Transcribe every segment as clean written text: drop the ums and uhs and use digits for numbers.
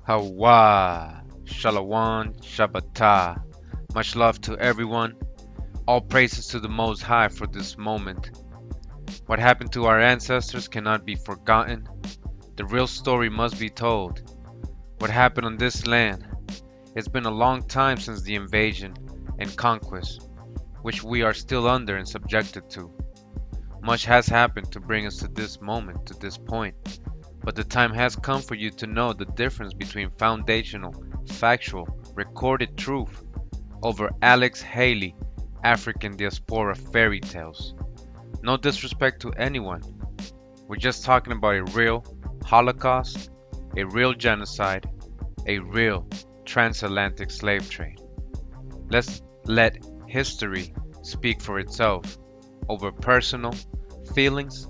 Hawa, Shalawam, Shabbatah. Much love to everyone. All praises to the Most High for this moment. What happened to our ancestors cannot be forgotten. The real story must be told. What happened on this land? It's been a long time since the invasion and conquest, which we are still under and subjected to. Much has happened to bring us to this moment, to this point. But the time has come for you to know the difference between foundational, factual, recorded truth over Alex Haley, African diaspora fairy tales. No disrespect to anyone. We're just talking about a real Holocaust, a real genocide, a real transatlantic slave trade. Let's let history speak for itself over personal feelings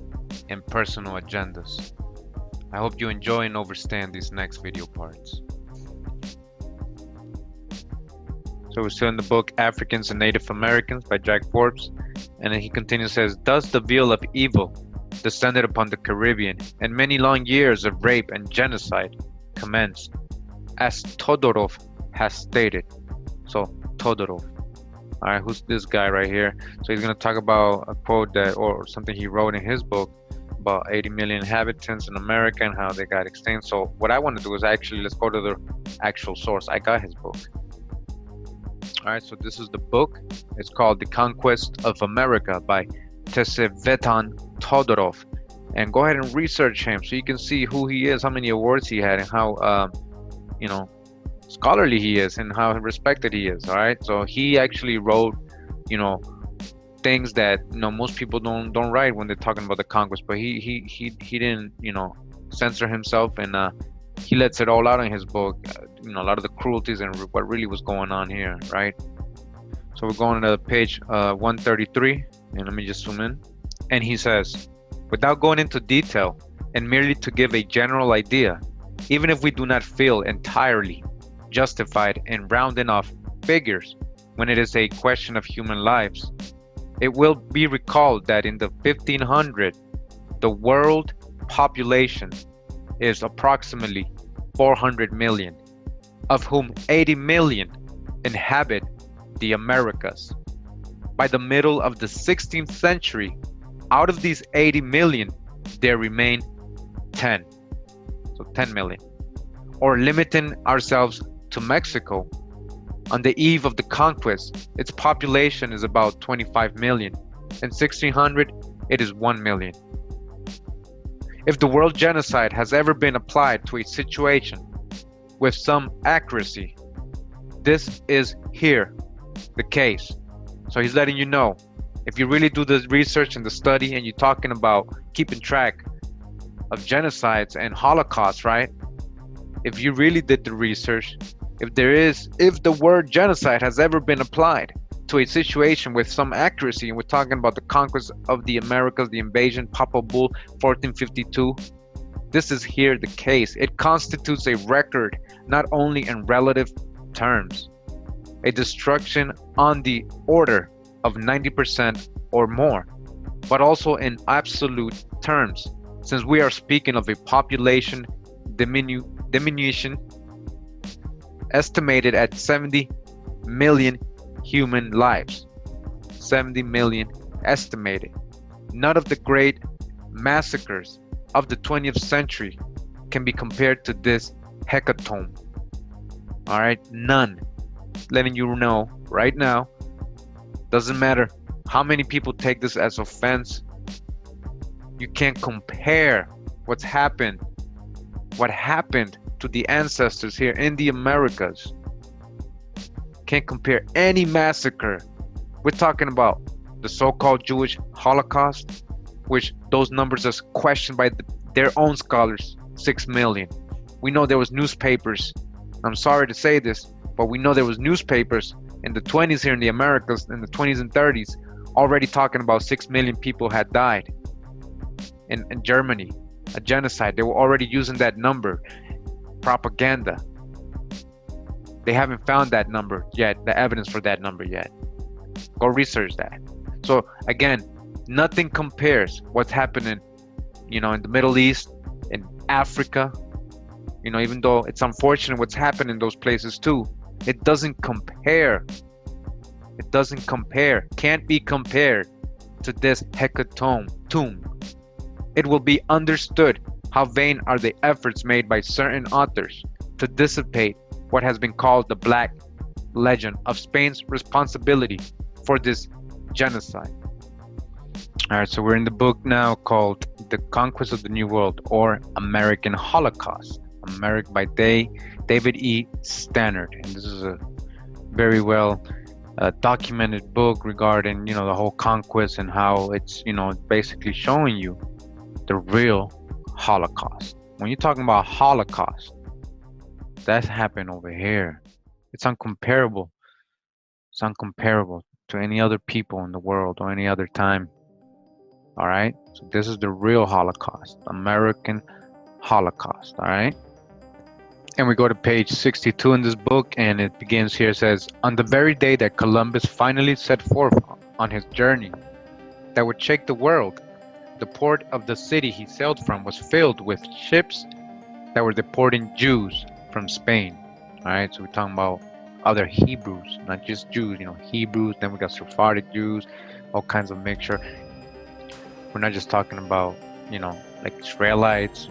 and personal agendas. I hope you enjoy and understand these next video parts. So we're still in the book Africans and Native Americans by Jack Forbes, and then he continues, says, thus the veil of evil descended upon the Caribbean, and many long years of rape and genocide commenced, as Todorov has stated. So Todorov. Alright, who's this guy right here? So he's going to talk about a quote that, or something he wrote in his book, about 80 million inhabitants in America and how they got extinct. So what I want to do is actually, let's go to the actual source. I got his book. All right, so this is the book. It's called The Conquest of America by Tsevetan Todorov. And go ahead and research him so you can see who he is, how many awards he had, and how, scholarly he is and how respected he is. All right, so he actually wrote, things that most people don't write when they're talking about the conquest, but he didn't censor himself, and he lets it all out in his book, a lot of the cruelties and what really was going on here, right? So we're going to page 133, and let me just zoom in. And he says, without going into detail and merely to give a general idea, even if we do not feel entirely justified in rounding off figures when it is a question of human lives, it will be recalled that in the 1500, the world population is approximately 400 million, of whom 80 million inhabit the Americas. By the middle of the 16th century, out of these 80 million, there remain 10. So 10 million. Or limiting ourselves to Mexico, on the eve of the conquest, its population is about 25 million. In 1600, it is 1 million. If the word genocide has ever been applied to a situation with some accuracy, this is here the case. So he's letting you know, if you really do the research and the study and you're talking about keeping track of genocides and holocausts, right? If you really did the research, if the word genocide has ever been applied to a situation with some accuracy, and we're talking about the conquest of the Americas, the invasion, Papal Bull 1452, this is here the case. It constitutes a record not only in relative terms, a destruction on the order of 90% or more, but also in absolute terms, since we are speaking of a population diminution estimated at 70 million human lives. 70 million estimated. None of the great massacres of the 20th century can be compared to this hecatomb. All right, none. Letting you know right now, doesn't matter how many people take this as offense, you can't compare what happened to the ancestors here in the Americas. Can't compare any massacre. We're talking about the so-called Jewish Holocaust, which those numbers are questioned by their own scholars, 6 million. We know there was newspapers. I'm sorry to say this, but we know there was newspapers in the 20s here in the Americas, in the 20s and 30s, already talking about 6 million people had died in Germany, a genocide. They were already using that number. Propaganda. They haven't found that number yet, the evidence for that number yet. Go research that. So again, nothing compares what's happening, in the Middle East, in Africa, Even though it's unfortunate what's happened in those places too, it doesn't compare. It doesn't compare, can't be compared to this hecatomb tomb. It will be understood how vain are the efforts made by certain authors to dissipate what has been called the black legend of Spain's responsibility for this genocide. All right, so we're in the book now called The Conquest of the New World, or American Holocaust, American by David E. Stannard. And this is a very well documented book regarding, the whole conquest and how it's, basically showing you the real Holocaust. When you're talking about Holocaust, that's happened over here. It's uncomparable. It's uncomparable to any other people in the world or any other time. All right. So this is the real Holocaust, American Holocaust. All right. And we go to page 62 in this book, and it begins here. It says, on the very day that Columbus finally set forth on his journey that would shake the world, the port of the city he sailed from was filled with ships that were deporting Jews from Spain. All right, so we're talking about other Hebrews, not just Jews, Hebrews. Then we got Sephardic Jews, all kinds of mixture. We're not just talking about, like Israelites,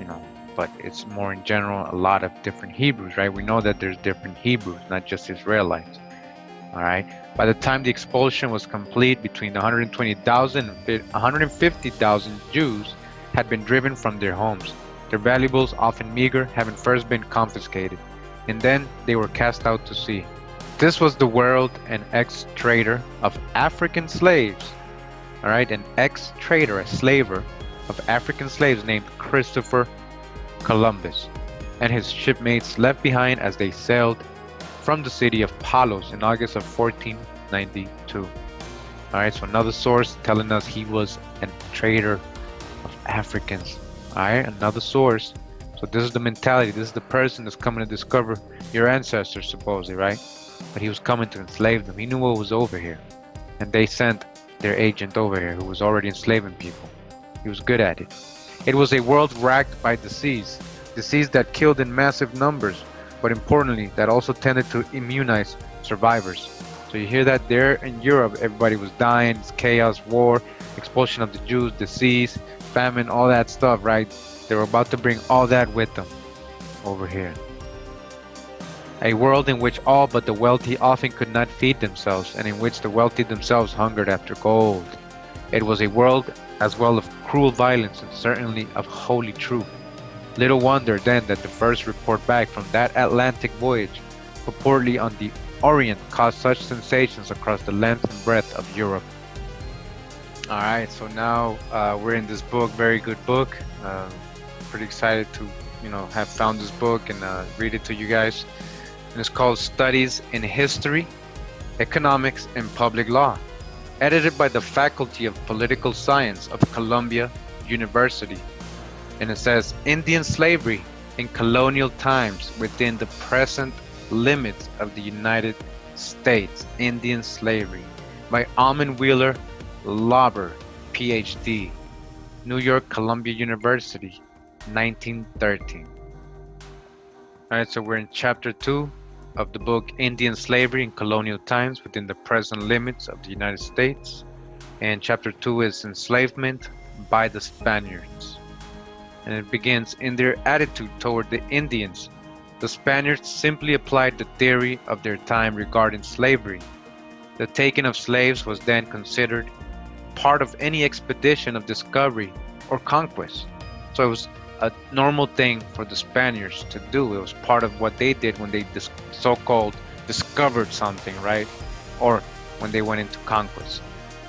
but it's more in general, a lot of different Hebrews, right? We know that there's different Hebrews, not just Israelites. All right. By the time the expulsion was complete, between 120,000 and 150,000 Jews had been driven from their homes, their valuables, often meager, having first been confiscated, and then they were cast out to sea. This was the world an ex-trader of African slaves, all right, an ex-trader, a slaver of African slaves named Christopher Columbus, and his shipmates left behind as they sailed from the city of Palos in August of 1492. All right, so another source telling us he was a trader of Africans. All right, another source. So this is the mentality. This is the person that's coming to discover your ancestors, supposedly, right? But he was coming to enslave them. He knew what was over here, and they sent their agent over here who was already enslaving people. He was good at it. It was a world racked by disease that killed in massive numbers, but importantly, that also tended to immunize survivors. So you hear that there in Europe, everybody was dying, it's chaos, war, expulsion of the Jews, disease, famine, all that stuff, right? They were about to bring all that with them over here. A world in which all but the wealthy often could not feed themselves, and in which the wealthy themselves hungered after gold. It was a world as well of cruel violence and certainly of holy truth. Little wonder then that the first report back from that Atlantic voyage, purportedly on the Orient, caused such sensations across the length and breadth of Europe. All right, so now we're in this book, very good book. Pretty excited to, have found this book and read it to you guys. And it's called Studies in History, Economics, and Public Law, edited by the Faculty of Political Science of Columbia University. And it says, Indian slavery in colonial times within the present limits of the United States. Indian slavery by Almond Wheeler Lauber, PhD, New York Columbia University, 1913. All right, so we're in chapter 2 of the book Indian Slavery in Colonial Times Within the Present Limits of the United States. And chapter 2 is Enslavement by the Spaniards. And it begins, in their attitude toward the Indians, the Spaniards simply applied the theory of their time regarding slavery. The taking of slaves was then considered part of any expedition of discovery or conquest. So it was a normal thing for the Spaniards to do. It was part of what they did when they so-called discovered something, right? Or when they went into conquest.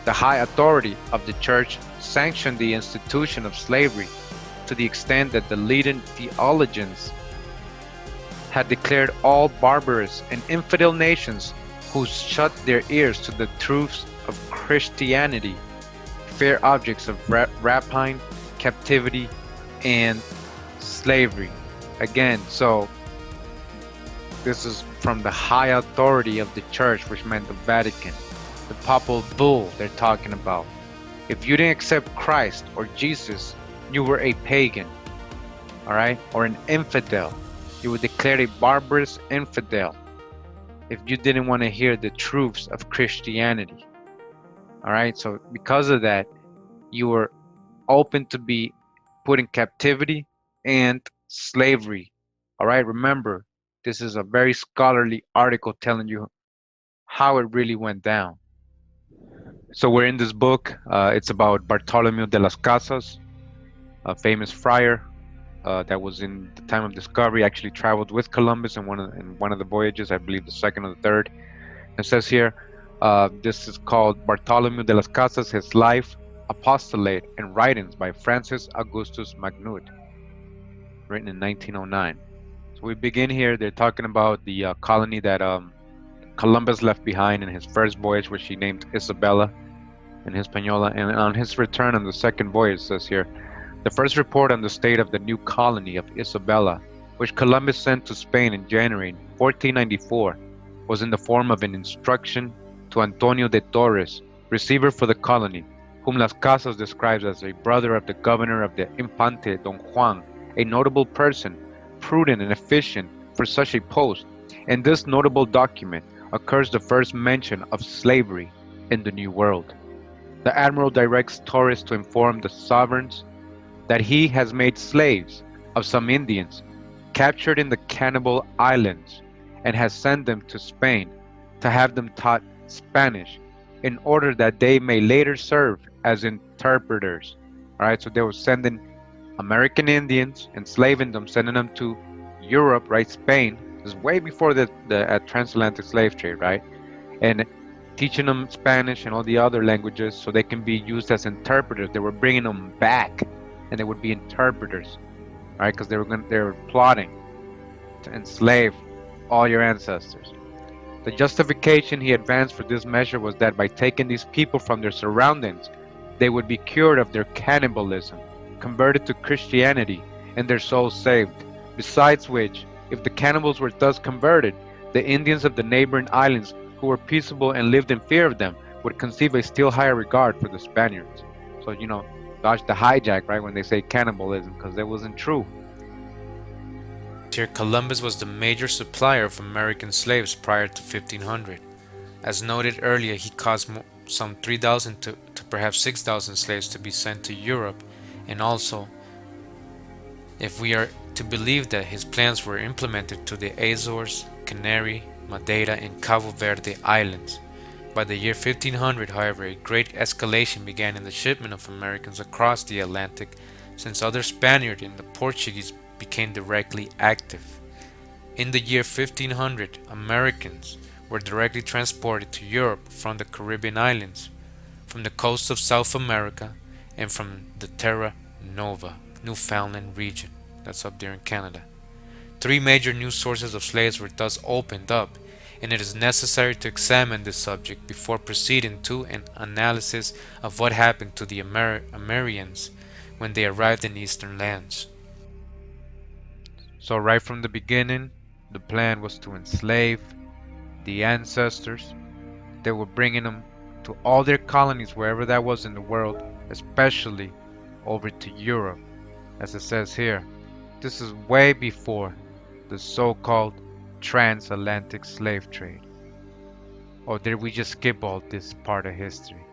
The high authority of the church sanctioned the institution of slavery to the extent that the leading theologians had declared all barbarous and infidel nations who shut their ears to the truths of Christianity fair objects of rapine, captivity, and slavery. Again, so this is from the high authority of the church, which meant the Vatican, the papal bull they're talking about. If you didn't accept Christ or Jesus, you were a pagan, all right, or an infidel. You were declared a barbarous infidel if you didn't want to hear the truths of Christianity. All right, so because of that, you were open to be put in captivity and slavery. All right, remember, this is a very scholarly article telling you how it really went down. So we're in this book. It's about Bartolomeo de las Casas, a famous friar that was in the time of discovery. Actually, traveled with Columbus in one of the voyages, I believe the second or the third. It says here, this is called Bartolomeo de las Casas: His Life, Apostolate, and Writings by Francis Augustus Magnute, written in 1909. So we begin here. They're talking about the colony that Columbus left behind in his first voyage, which he named Isabella in Hispaniola. And on his return on the second voyage, says here, the first report on the state of the new colony of Isabella, which Columbus sent to Spain in January 1494, was in the form of an instruction to Antonio de Torres, receiver for the colony, whom Las Casas describes as a brother of the governor of the Infante Don Juan, a notable person, prudent and efficient for such a post. In this notable document occurs the first mention of slavery in the New World. The admiral directs Torres to inform the sovereigns that he has made slaves of some Indians captured in the Cannibal Islands and has sent them to Spain to have them taught Spanish in order that they may later serve as interpreters. All right, so they were sending American Indians, enslaving them, sending them to Europe, right? Spain. This is way before the transatlantic slave trade, right? And teaching them Spanish and all the other languages so they can be used as interpreters. They were bringing them back, and they would be interpreters, right? Because they were plotting to enslave all your ancestors. The justification he advanced for this measure was that by taking these people from their surroundings, they would be cured of their cannibalism, converted to Christianity, and their souls saved. Besides which, if the cannibals were thus converted, the Indians of the neighboring islands who were peaceable and lived in fear of them would conceive a still higher regard for the Spaniards. So, dodge the hijack, right, when they say cannibalism, because that wasn't true. Here, Columbus was the major supplier of American slaves prior to 1500. As noted earlier, he caused some 3,000 to perhaps 6,000 slaves to be sent to Europe, and also, if we are to believe that his plans were implemented to the Azores, Canary, Madeira, and Cabo Verde Islands. By the year 1500, however, a great escalation began in the shipment of Americans across the Atlantic, since other Spaniards and the Portuguese became directly active. In the year 1500, Americans were directly transported to Europe from the Caribbean islands, from the coast of South America, and from the Terra Nova, Newfoundland region, that's up there in Canada. Three major new sources of slaves were thus opened up, and it is necessary to examine this subject before proceeding to an analysis of what happened to the Americans when they arrived in eastern lands. So right from the beginning, the plan was to enslave the ancestors. They were bringing them to all their colonies, wherever that was in the world, especially over to Europe, as it says here. This is way before the so-called transatlantic slave trade. Or did we just skip all this part of history?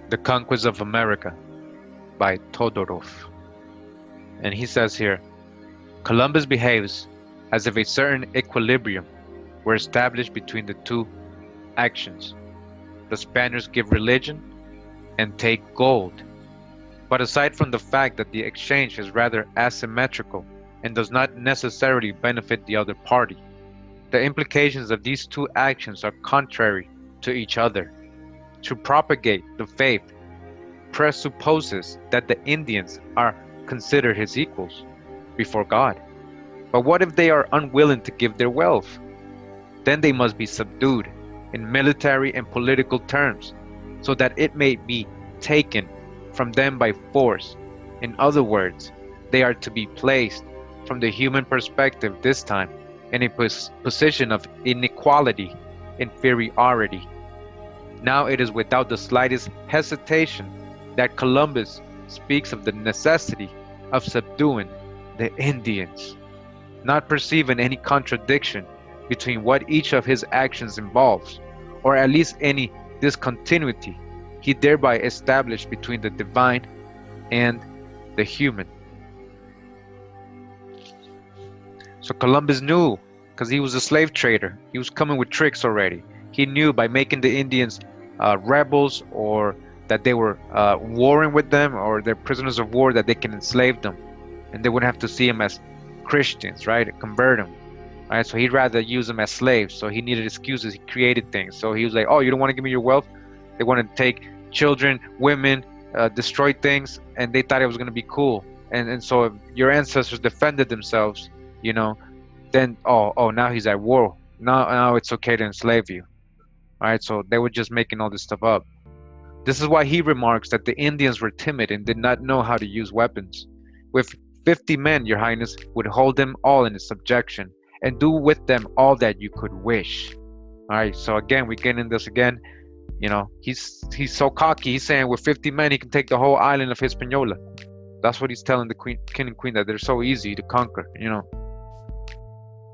The Conquest of America by Todorov. And he says here, Columbus behaves as if a certain equilibrium were established between the two actions. The Spaniards give religion and take gold. But aside from the fact that the exchange is rather asymmetrical and does not necessarily benefit the other party, the implications of these two actions are contrary to each other. To propagate the faith presupposes that the Indians are considered his equals before God. But what if they are unwilling to give their wealth? Then they must be subdued in military and political terms, so that it may be taken from them by force. In other words, they are to be placed, from the human perspective this time, in a position of inequality, inferiority. Now it is without the slightest hesitation that Columbus speaks of the necessity of subduing the Indians, not perceiving any contradiction between what each of his actions involves, or at least any discontinuity he thereby established between the divine and the human. So Columbus knew, because he was a slave trader, he was coming with tricks already. He knew by making the Indians rebels, or that they were warring with them, or they're prisoners of war, that they can enslave them, and they wouldn't have to see them as Christians, right? Convert them, right? So he'd rather use them as slaves. So he needed excuses. He created things. So he was like, "Oh, you don't want to give me your wealth?" They wanted to take children, women, destroy things, and they thought it was going to be cool. And so if your ancestors defended themselves, you know, then now he's at war. Now it's okay to enslave you. All right, so they were just making all this stuff up. This is why he remarks that the Indians were timid and did not know how to use weapons. With 50 men, your highness would hold them all in subjection and do with them all that you could wish. All right, so again, we get in this again. He's so cocky. He's saying with 50 men, he can take the whole island of Hispaniola. That's what he's telling the king and queen, that they're so easy to conquer,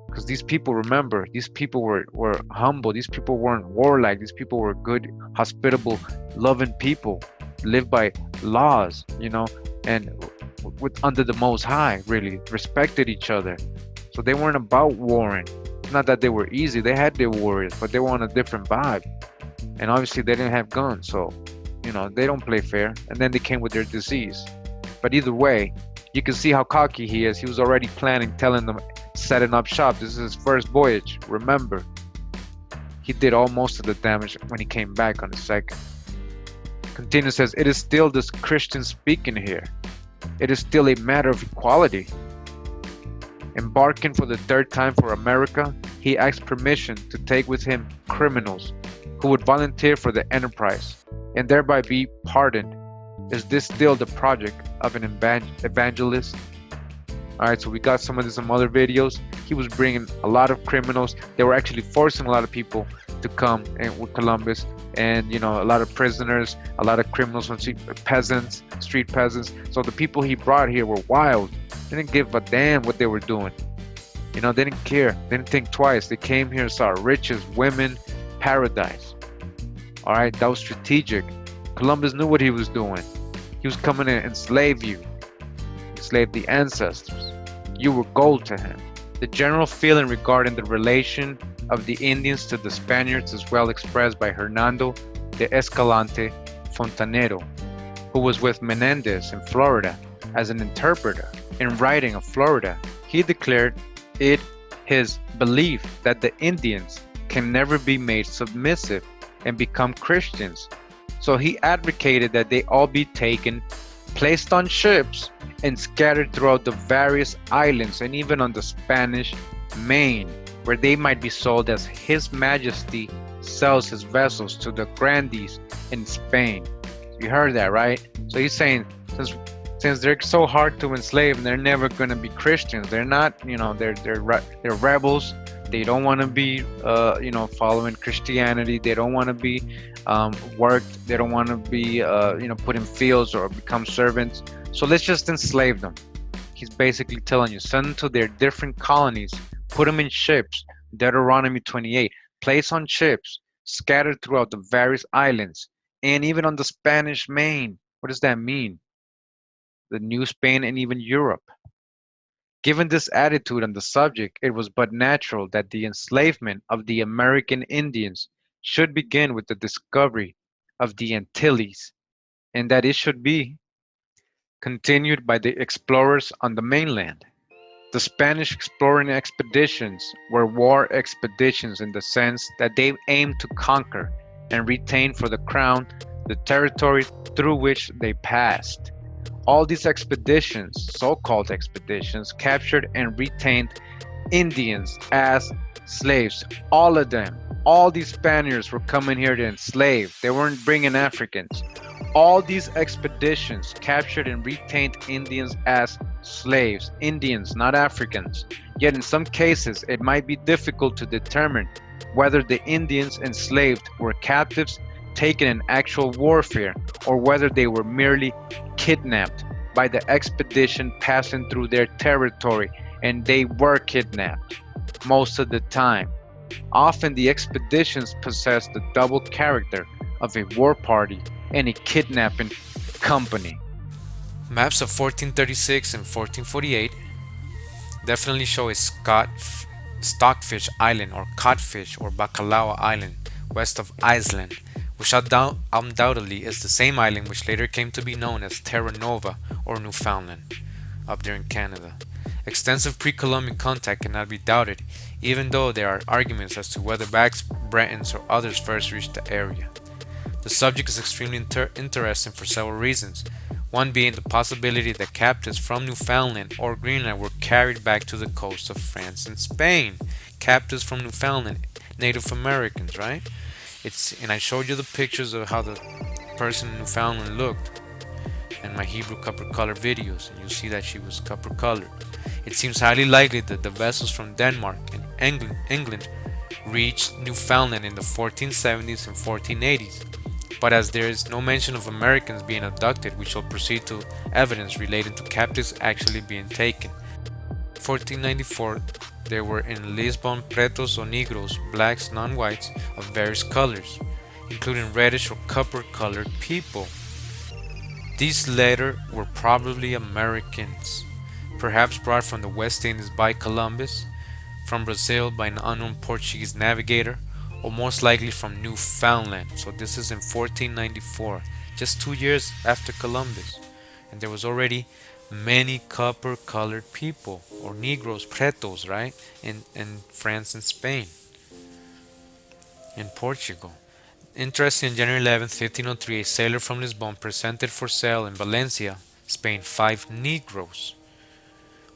because these people, remember, these people were humble. These people weren't warlike. These people were good, hospitable, loving people, lived by laws, and with under the Most High, really respected each other. So they weren't about warring. It's not that they were easy. They had their warriors, but they were on a different vibe. And obviously they didn't have guns, so they don't play fair. And then they came with their disease. But either way, you can see how cocky he is. He was already planning, telling them, setting up shop. This is his first voyage. Remember, he did most of the damage when he came back on the second. Continues, says, it is still this Christian speaking here. It is still a matter of equality. Embarking for the third time for America, he asked permission to take with him criminals who would volunteer for the enterprise and thereby be pardoned. Is this still the project of an evangelist? All right, so we got some of this in some other videos. He was bringing a lot of criminals. They were actually forcing a lot of people to come with Columbus, and a lot of prisoners, a lot of criminals from street peasants. So the people he brought here were wild. They didn't give a damn what they were doing. They didn't care. They didn't think twice. They came here, saw riches, women, paradise. All right, that was strategic. Columbus knew what he was doing. He was coming to enslave you, enslave the ancestors. You were gold to him. The general feeling regarding the relation of the Indians to the Spaniards is well expressed by Hernando de Escalante Fontanero, who was with Menendez in Florida as an interpreter. In writing of Florida, he declared it his belief that the Indians can never be made submissive and become Christians. So he advocated that they all be taken, placed on ships, and scattered throughout the various islands and even on the Spanish Main, where they might be sold as His Majesty sells his vessels to the grandees in Spain. You heard that, right? So he's saying, since they're so hard to enslave, and they're never going to be Christians. They're not, they're rebels. They don't want to be, following Christianity. They don't want to be worked. They don't want to be, put in fields or become servants. So let's just enslave them. He's basically telling you, send them to their different colonies, put them in ships. Deuteronomy 28, place on ships, scattered throughout the various islands, and even on the Spanish Main. What does that mean? The New Spain and even Europe. Given this attitude on the subject, it was but natural that the enslavement of the American Indians should begin with the discovery of the Antilles, and that it should be continued by the explorers on the mainland. The Spanish exploring expeditions were war expeditions in the sense that they aimed to conquer and retain for the crown the territory through which they passed. All these expeditions, so-called expeditions, captured and retained Indians as slaves. All of them. All these Spaniards were coming here to enslave. They weren't bringing Africans. All these expeditions captured and retained Indians as slaves. Indians, not Africans. Yet in some cases, it might be difficult to determine whether the Indians enslaved were captives taken in actual warfare, or whether they were merely kidnapped by the expedition passing through their territory, and they were kidnapped most of the time. Often the expeditions possessed the double character of a war party and a kidnapping company. Maps of 1436 and 1448 definitely show a stockfish island or codfish or bacalao island west of Iceland, which undoubtedly is the same island which later came to be known as Terra Nova or Newfoundland up there in Canada. Extensive pre-Columbian contact cannot be doubted, even though there are arguments as to whether Basques, Bretons, or others first reached the area. The subject is extremely interesting for several reasons, one being the possibility that captives from Newfoundland or Greenland were carried back to the coast of France and Spain. Captives from Newfoundland, Native Americans, right? And I showed you the pictures of how the person in Newfoundland looked in my Hebrew copper color videos, and you see that she was copper colored. It seems highly likely that the vessels from Denmark and England reached Newfoundland in the 1470s and 1480s. But as there is no mention of Americans being abducted, we shall proceed to evidence relating to captives actually being taken. In 1494, there were in Lisbon pretos or negros, blacks, non-whites, of various colors, including reddish or copper-colored people. These latter were probably Americans, perhaps brought from the West Indies by Columbus, from Brazil by an unknown Portuguese navigator, or most likely from Newfoundland. So this is in 1494, just 2 years after Columbus, and there was already many copper-colored people, or Negroes, pretos, right, in France and Spain, in Portugal. Interesting, on January 11, 1503, a sailor from Lisbon presented for sale in Valencia, Spain, 5 Negroes.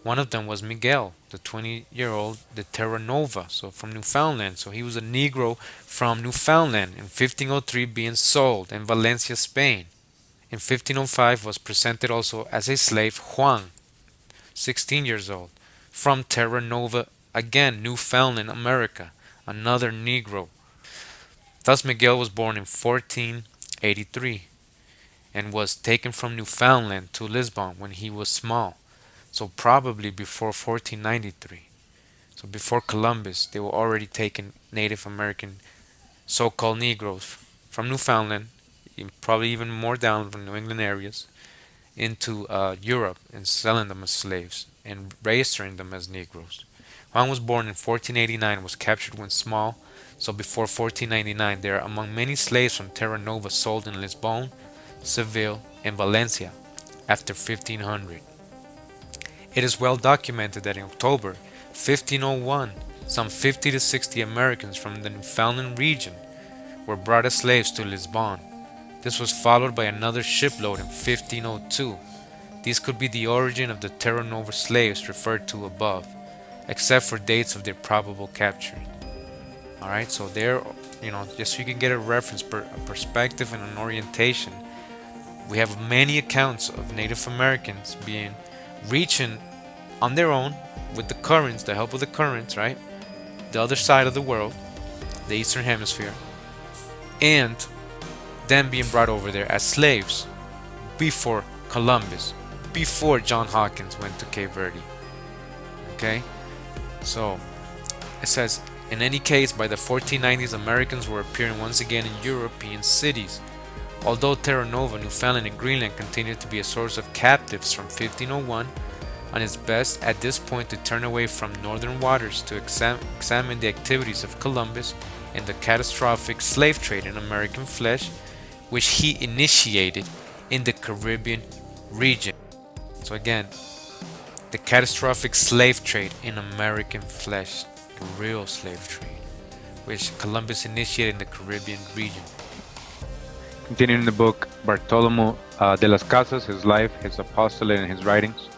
One of them was Miguel, the 20-year-old de Terra Nova, so from Newfoundland. So he was a Negro from Newfoundland in 1503 being sold in Valencia, Spain. In 1505 was presented also as a slave Juan, 16 years old, from Terra Nova, again Newfoundland, America, another Negro. Thus Miguel was born in 1483 and was taken from Newfoundland to Lisbon when he was small. So probably before 1493. So before Columbus, they were already taking Native American so-called Negroes from Newfoundland, probably even more down from New England areas, into Europe and selling them as slaves and registering them as Negroes. Juan was born in 1489 and was captured when small. So before 1499, they are among many slaves from Terra Nova sold in Lisbon, Seville, and Valencia after 1500. It is well documented that in October 1501, some 50 to 60 Americans from the Newfoundland region were brought as slaves to Lisbon. This was followed by another shipload in 1502. These could be the origin of the Terra Nova slaves referred to above, except for dates of their probable capture. Alright, so there, just so you can get a reference, a perspective, and an orientation. We have many accounts of Native Americans reaching on their own with the currents, the help of the currents, right? The other side of the world, the Eastern Hemisphere, and then being brought over there as slaves before Columbus, before John Hawkins went to Cape Verde. Okay? So, it says, in any case, by the 1490s, Americans were appearing once again in European cities. Although Terra Nova, Newfoundland, and Greenland continued to be a source of captives from 1501, on its best at this point to turn away from northern waters to examine the activities of Columbus and the catastrophic slave trade in American flesh, which he initiated in the Caribbean region. So again, the catastrophic slave trade in American flesh, the real slave trade, which Columbus initiated in the Caribbean region. Continuing the book, Bartolomé de las Casas, his life, his apostolate, and his writings.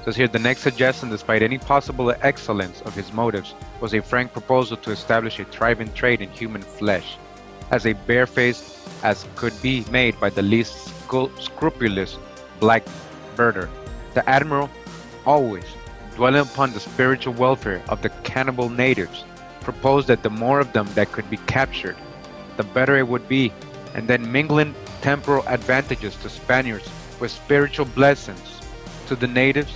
Says here, the next suggestion, despite any possible excellence of his motives, was a frank proposal to establish a thriving trade in human flesh, as a barefaced as could be made by the least scrupulous black birder. The admiral, always dwelling upon the spiritual welfare of the cannibal natives, proposed that the more of them that could be captured, the better it would be, and then mingling temporal advantages to Spaniards with spiritual blessings to the natives.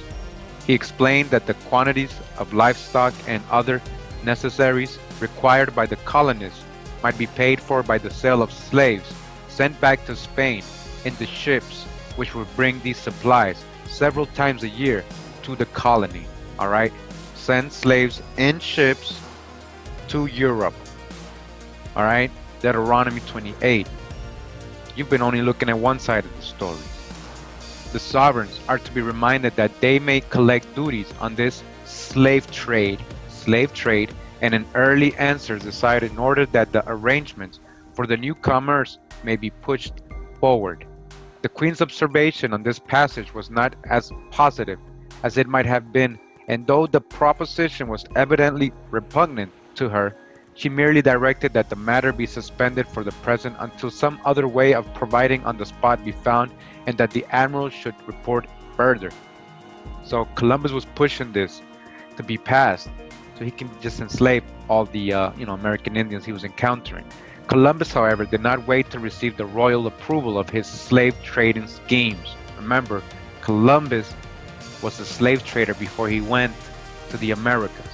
He explained that the quantities of livestock and other necessaries required by the colonists might be paid for by the sale of slaves sent back to Spain in the ships which would bring these supplies several times a year to the colony. All right, send slaves in ships to Europe. All right, Deuteronomy 28. You've been only looking at one side of the story. The sovereigns are to be reminded that they may collect duties on this slave trade, and an early answer decided in order that the arrangements for the newcomers may be pushed forward. The Queen's observation on this passage was not as positive as it might have been, and though the proposition was evidently repugnant to her, she merely directed that the matter be suspended for the present until some other way of providing on the spot be found, and that the admiral should report further. So Columbus was pushing this to be passed, so he can just enslave all the American Indians he was encountering. Columbus, however, did not wait to receive the royal approval of his slave trading schemes. Remember, Columbus was a slave trader before he went to the Americas.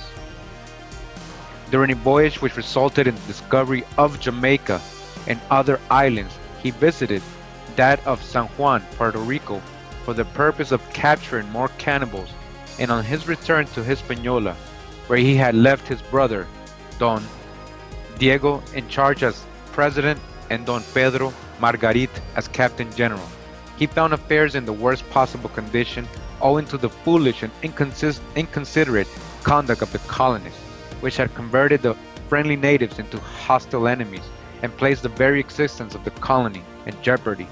During a voyage which resulted in the discovery of Jamaica and other islands, he visited that of San Juan, Puerto Rico, for the purpose of capturing more cannibals, and on his return to Hispaniola, where he had left his brother, Don Diego, in charge as president and Don Pedro Margarit as captain general, he found affairs in the worst possible condition owing to the foolish and inconsiderate conduct of the colonists, which had converted the friendly natives into hostile enemies and placed the very existence of the colony in jeopardy.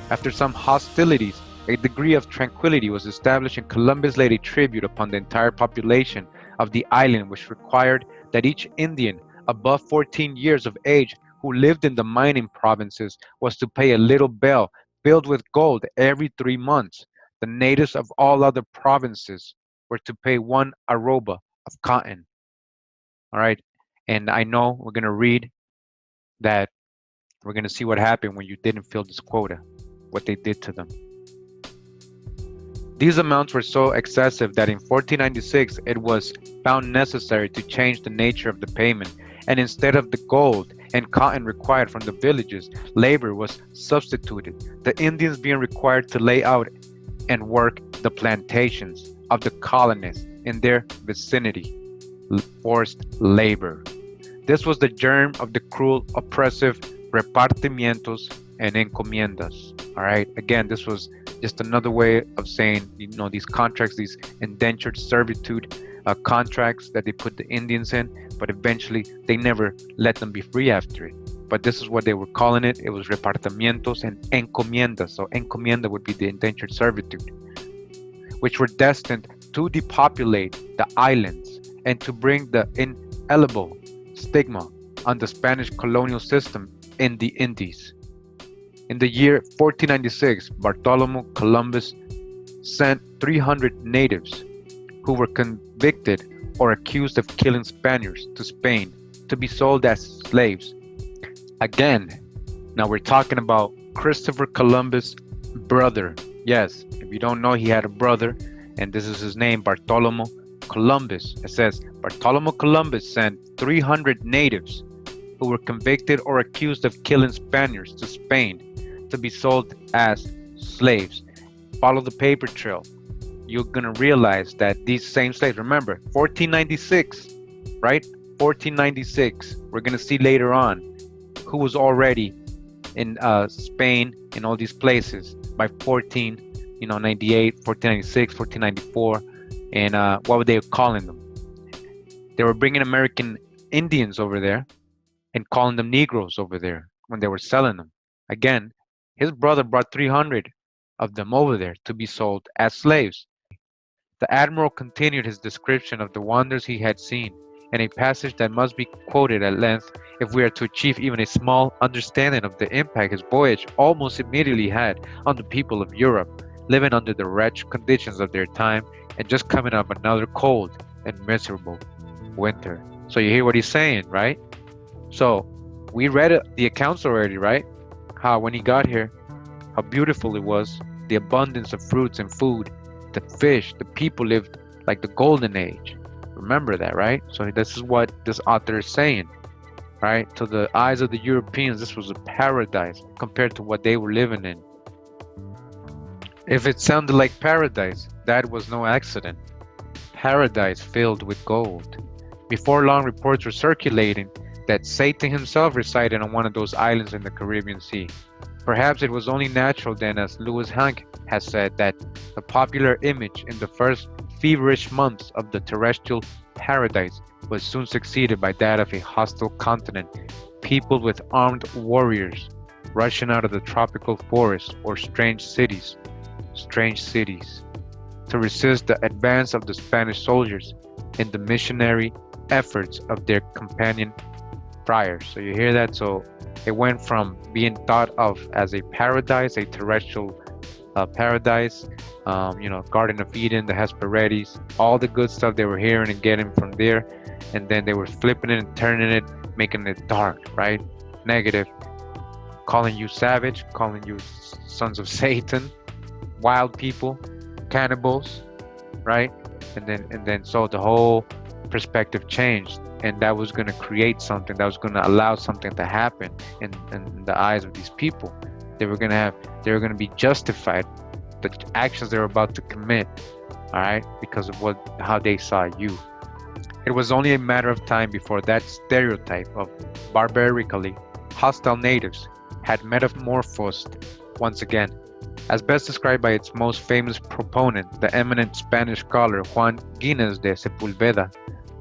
After some hostilities, a degree of tranquility was established, and Columbus laid a tribute upon the entire population of the island, which required that each Indian above 14 years of age who lived in the mining provinces was to pay a little bell filled with gold every 3 months. The natives of all other provinces were to pay one arroba of cotton. All right. And I know we're going to read that we're going to see what happened when you didn't fill this quota, what they did to them. These amounts were so excessive that in 1496 it was found necessary to change the nature of the payment, and instead of the gold and cotton required from the villages, labor was substituted, the Indians being required to lay out and work the plantations of the colonists in their vicinity, forced labor. This was the germ of the cruel, oppressive repartimientos and encomiendas. All right, again, this was just another way of saying, these contracts, these indentured servitude contracts that they put the Indians in, but eventually they never let them be free after it. But this is what they were calling it. It was repartimientos and encomiendas. So encomienda would be the indentured servitude, which were destined to depopulate the islands and to bring the inalienable stigma on the Spanish colonial system in the Indies. In the year 1496, Bartholomew Columbus sent 300 natives who were convicted or accused of killing Spaniards to Spain to be sold as slaves. Again, now we're talking about Christopher Columbus' brother. Yes, if you don't know, he had a brother, and this is his name, Bartholomew Columbus. It says Bartholomew Columbus sent 300 natives who were convicted or accused of killing Spaniards to Spain to be sold as slaves. Follow the paper trail. You're going to realize that these same slaves, remember, 1496, right? 1496. We're going to see later on who was already in Spain and all these places by 1498, 1496, 1494. And what were they calling them? They were bringing American Indians over there and calling them Negroes over there when they were selling them. Again, his brother brought 300 of them over there to be sold as slaves. The admiral continued his description of the wonders he had seen, in a passage that must be quoted at length if we are to achieve even a small understanding of the impact his voyage almost immediately had on the people of Europe, living under the wretched conditions of their time and just coming out of another cold and miserable winter. So you hear what he's saying, right? So we read the accounts already, right? How when he got here, how beautiful it was, the abundance of fruits and food, the fish, the people lived like the golden age. Remember that, right? So this is what this author is saying, right? To the eyes of the Europeans, this was a paradise compared to what they were living in. If it sounded like paradise, that was no accident. Paradise filled with gold. Before long, reports were circulating that Satan himself resided on one of those islands in the Caribbean Sea. Perhaps it was only natural then, as Louis Hank has said, that the popular image in the first feverish months of the terrestrial paradise was soon succeeded by that of a hostile continent, peopled with armed warriors rushing out of the tropical forests, or strange cities, to resist the advance of the Spanish soldiers in the missionary efforts of their companion friars. So you hear that? So it went from being thought of as a paradise, a terrestrial paradise, Garden of Eden, the Hesperides, all the good stuff they were hearing and getting from there, and then they were flipping it and turning it, making it dark, right? Negative, calling you savage, calling you sons of Satan, wild people, cannibals, right? And then so the whole perspective changed, and that was going to create something that was going to allow something to happen in the eyes of these people. They were going to be justified, the actions they were about to commit, all right, because of how they saw you. It was only a matter of time before that stereotype of barbarically hostile natives had metamorphosed once again, as best described by its most famous proponent, the eminent Spanish scholar Juan Gines de Sepulveda.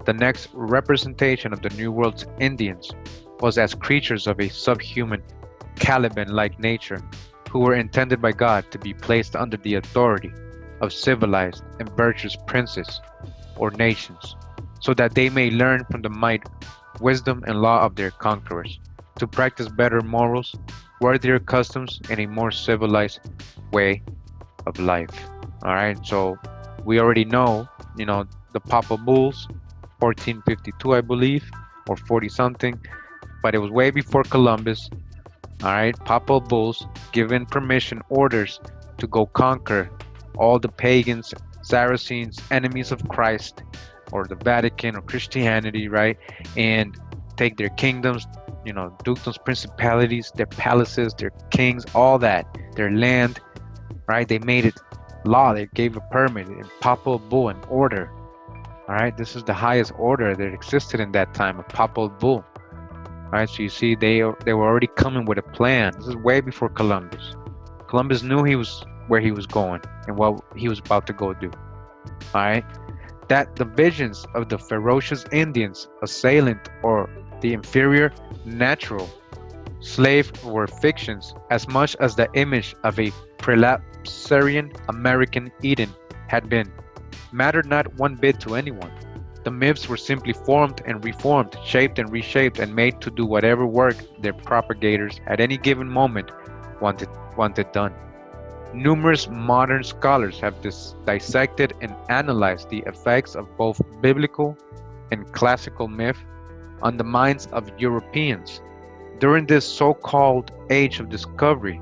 The next representation of the New World's Indians was as creatures of a subhuman, Caliban-like nature, who were intended by God to be placed under the authority of civilized and virtuous princes or nations, so that they may learn from the might, wisdom, and law of their conquerors, to practice better morals, worthier customs, and a more civilized way of life. All right, so we already know, the papal bulls, 1452, I believe, or 40 something, but it was way before Columbus. All right, papal bulls given permission, orders to go conquer all the pagans, Saracens, enemies of Christ, or the Vatican or Christianity, right? And take their kingdoms, dukedoms, principalities, their palaces, their kings, all that, their land, right? They made it law. They gave a permit, a papal bull, an order. All right, this is the highest order that existed in that time, a papal bull. All right, so you see, they were already coming with a plan. This is way before Columbus. Columbus knew where he was going and what he was about to go do. All right, that the visions of the ferocious Indians assailant or the inferior natural slave were fictions as much as the image of a prelapsarian American Eden had been, mattered not one bit to anyone. The myths were simply formed and reformed, shaped and reshaped, and made to do whatever work their propagators at any given moment wanted done. Numerous modern scholars have dissected and analyzed the effects of both biblical and classical myth on the minds of Europeans during this so-called age of discovery,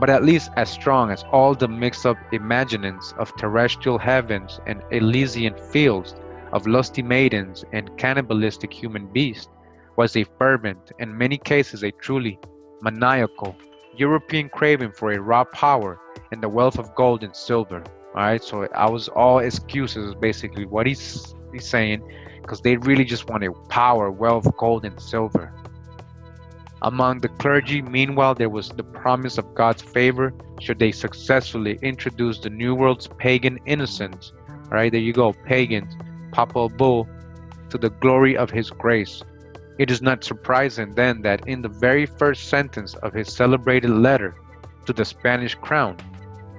but at least as strong as all the mixed-up imaginings of terrestrial heavens and Elysian fields, of lusty maidens and cannibalistic human beasts, was a fervent, in many cases a truly maniacal, European craving for a raw power and the wealth of gold and silver. All right, so I was all excuses, basically what he's saying, because they really just wanted power, wealth, gold, and silver. Among the clergy, meanwhile, there was the promise of God's favor should they successfully introduce the New World's pagan innocents. All right, there you go, pagans, papal bull, to the glory of his grace. It is not surprising then that in the very first sentence of his celebrated letter to the Spanish crown,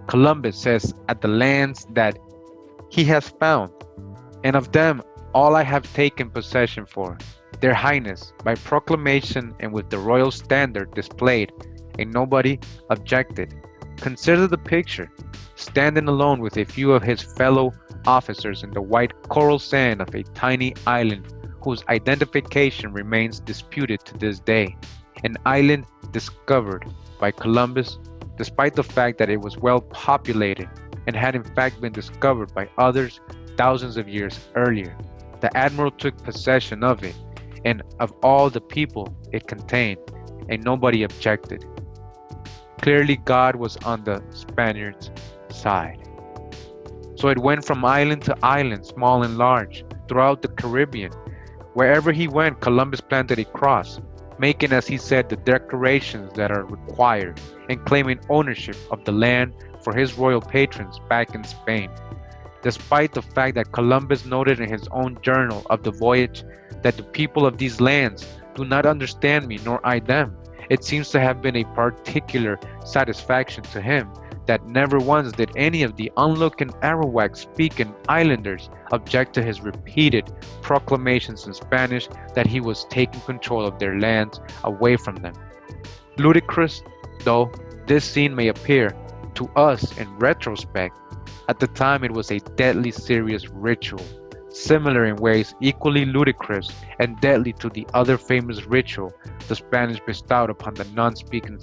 Columbus says, "At the lands that he has found, and of them all I have taken possession for, their highness, by proclamation and with the royal standard displayed, and nobody objected." Consider the picture, standing alone with a few of his fellow officers in the white coral sand of a tiny island whose identification remains disputed to this day, an island discovered by Columbus despite the fact that it was well populated and had in fact been discovered by others thousands of years earlier. The admiral took possession of it and of all the people it contained, and nobody objected. Clearly, God was on the Spaniards' side. So it went from island to island, small and large, throughout the Caribbean. Wherever he went, Columbus planted a cross, making, as he said, the declarations that are required, and claiming ownership of the land for his royal patrons back in Spain. Despite the fact that Columbus noted in his own journal of the voyage that the people of these lands do not understand me nor I them, it seems to have been a particular satisfaction to him that never once did any of the onlooking Arawak-speaking islanders object to his repeated proclamations in Spanish that he was taking control of their lands away from them. Ludicrous though this scene may appear to us in retrospect, at the time it was a deadly serious ritual, similar in ways equally ludicrous and deadly to the other famous ritual the Spanish bestowed upon the non-speaking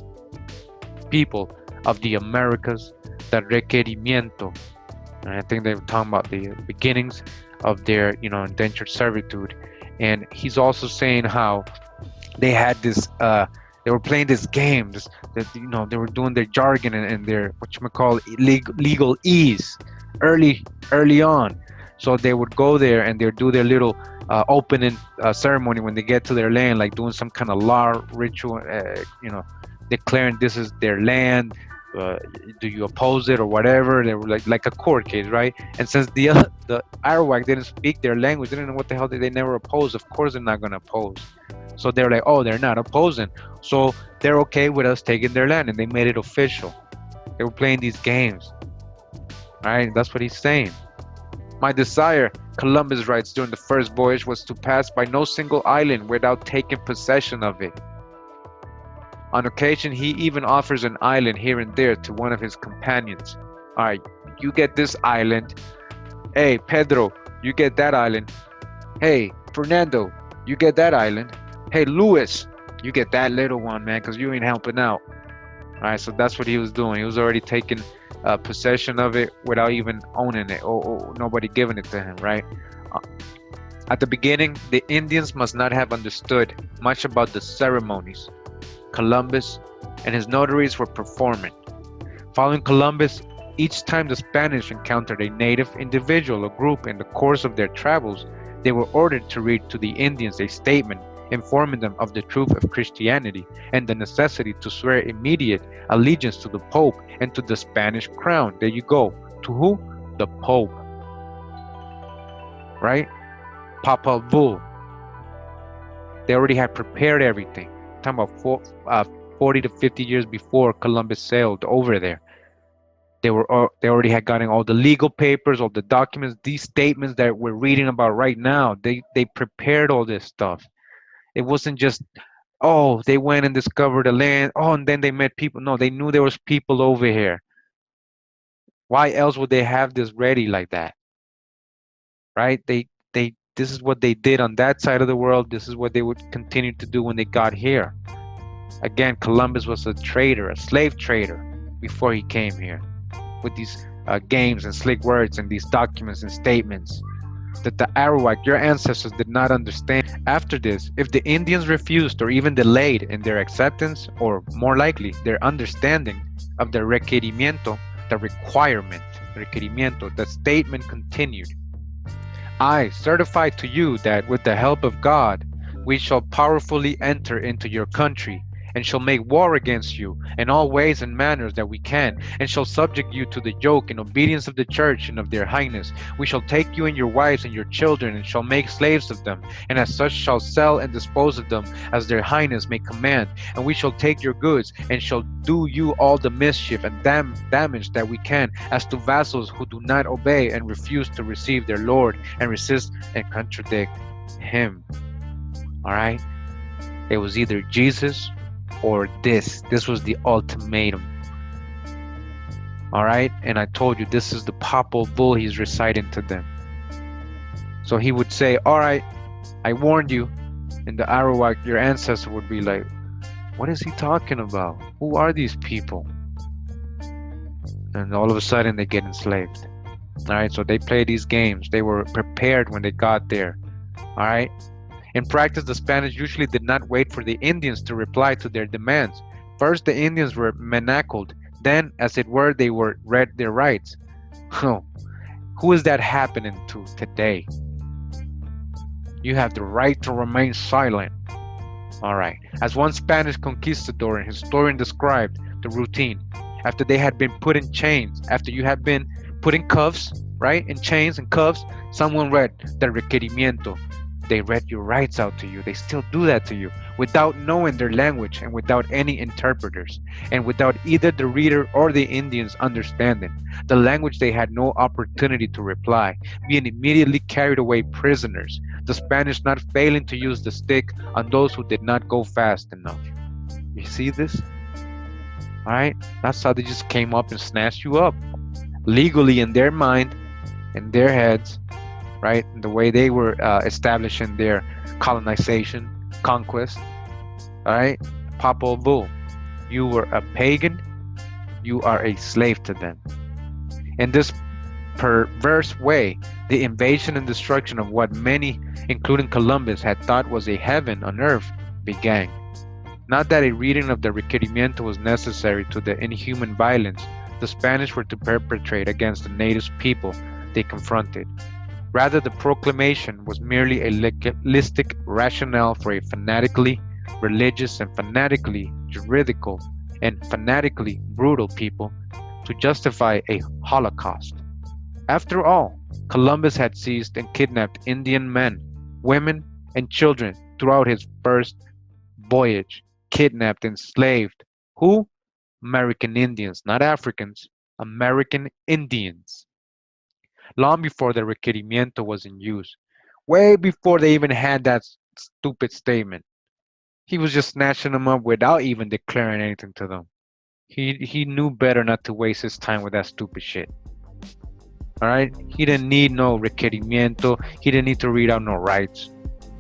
people of the Americas, the requerimiento. And I think they were talking about the beginnings of their, indentured servitude. And he's also saying how they had this, they were playing this game, they were doing their jargon and their legal ease early on. So they would go there and they'd do their little opening ceremony when they get to their land, like doing some kind of law ritual, declaring this is their land. Do you oppose it or whatever? They were like a court case, right? And since the Arawak didn't speak their language, they didn't know what the hell they never opposed. Of course they're not going to oppose. So they're like, oh, they're not opposing, so they're okay with us taking their land, and they made it official. They were playing these games, right? That's what he's saying. My desire, Columbus writes during the first voyage, was to pass by no single island without taking possession of it. On occasion, he even offers an island here and there to one of his companions. All right, you get this island. Hey, Pedro, you get that island. Hey, Fernando, you get that island. Hey, Luis, you get that little one, man, because you ain't helping out. All right, so that's what he was doing. He was already taking possession of it without even owning it, or nobody giving it to him, right? At the beginning, the Indians must not have understood much about the ceremonies Columbus and his notaries were performing. Following Columbus, each time the Spanish encountered a native individual or group in the course of their travels, they were ordered to read to the Indians a statement informing them of the truth of Christianity and the necessity to swear immediate allegiance to the Pope and to the Spanish crown. There you go. To who? The Pope. Right? Papal bull. They already had prepared everything. Talking about 40 to 50 years before Columbus sailed over there. They already had gotten all the legal papers, all the documents, these statements that we're reading about right now. They prepared all this stuff. It wasn't just, oh, they went and discovered the land, oh, and then they met people. No, they knew there was people over here. Why else would they have this ready like that? Right? This is what they did on that side of the world. This is what they would continue to do when they got here. Again, Columbus was a trader, a slave trader, before he came here, with these games and slick words and these documents and statements that the Arawak, your ancestors, did not understand. After this, if the Indians refused or even delayed in their acceptance, or more likely, their understanding of the requerimiento, the requerimiento, the statement continued. I certify to you that with the help of God, we shall powerfully enter into your country, and shall make war against you in all ways and manners that we can, and shall subject you to the yoke in obedience of the church and of their highness. We shall take you and your wives and your children, and shall make slaves of them, and as such shall sell and dispose of them as their highness may command. And we shall take your goods, and shall do you all the mischief and damage that we can, as to vassals who do not obey and refuse to receive their lord, and resist and contradict him. All right? It was either Jesus or this. This was the ultimatum. All right? And I told you, this is the papal bull he's reciting to them. So he would say, all right, I warned you. And the Arawak, your ancestor, would be like, what is he talking about? Who are these people? and all of a sudden they get enslaved. All right, so they play these games. They were prepared when they got there. All right. In practice, the Spanish usually did not wait for the Indians to reply to their demands. First, the Indians were manacled. Then, as it were, they were read their rights. Oh, who is that happening to today? You have the right to remain silent. All right. As one Spanish conquistador and historian described the routine, after they had been put in chains, after you had been put in cuffs, right, in chains and cuffs, someone read the requerimiento. They read your rights out to you. They still do that to you without knowing their language and without any interpreters and without either the reader or the Indians understanding the language. They had no opportunity to reply, being immediately carried away prisoners, the Spanish not failing to use the stick on those who did not go fast enough. You see this? All right, that's how they just came up and snatched you up legally in their mind, in their heads, right? The way they were establishing their colonization, conquest, all right? Papal bull. You were a pagan, you are a slave to them. In this perverse way, the invasion and destruction of what many, including Columbus, had thought was a heaven on earth began. Not that a reading of the requerimiento was necessary to the inhuman violence the Spanish were to perpetrate against the native people they confronted. Rather, the proclamation was merely a legalistic rationale for a fanatically religious and fanatically juridical and fanatically brutal people to justify a holocaust. After all, Columbus had seized and kidnapped Indian men, women, and children throughout his first voyage, kidnapped, enslaved. Who? American Indians, not Africans, American Indians. Long before the requerimiento was in use, way before they even had that stupid statement. He was just snatching them up without even declaring anything to them. He knew better not to waste his time with that stupid shit. All right, he didn't need no requerimiento. He didn't need to read out no rights.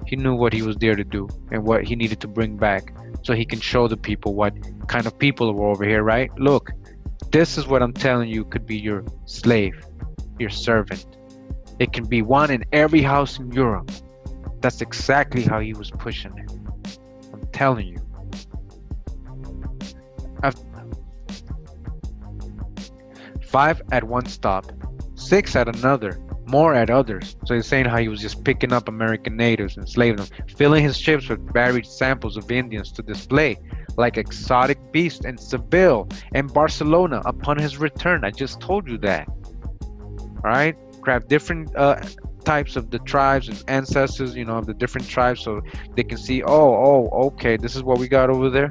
He knew what he was there to do and what he needed to bring back, so he can show the people what kind of people were over here. Right? Look, this is what I'm telling you could be your slave, your servant. It can be one in every house in Europe. That's exactly how he was pushing it. I'm telling you. Af- 5 at one stop, 6 at another, more at others. So he's saying how he was just picking up American natives, enslaving them, filling his ships with varied samples of Indians to display like exotic beasts in Seville and Barcelona upon his return. I just told you that. All right, grab different types of the tribes and ancestors, of the different tribes, so they can see. Okay, this is what we got over there.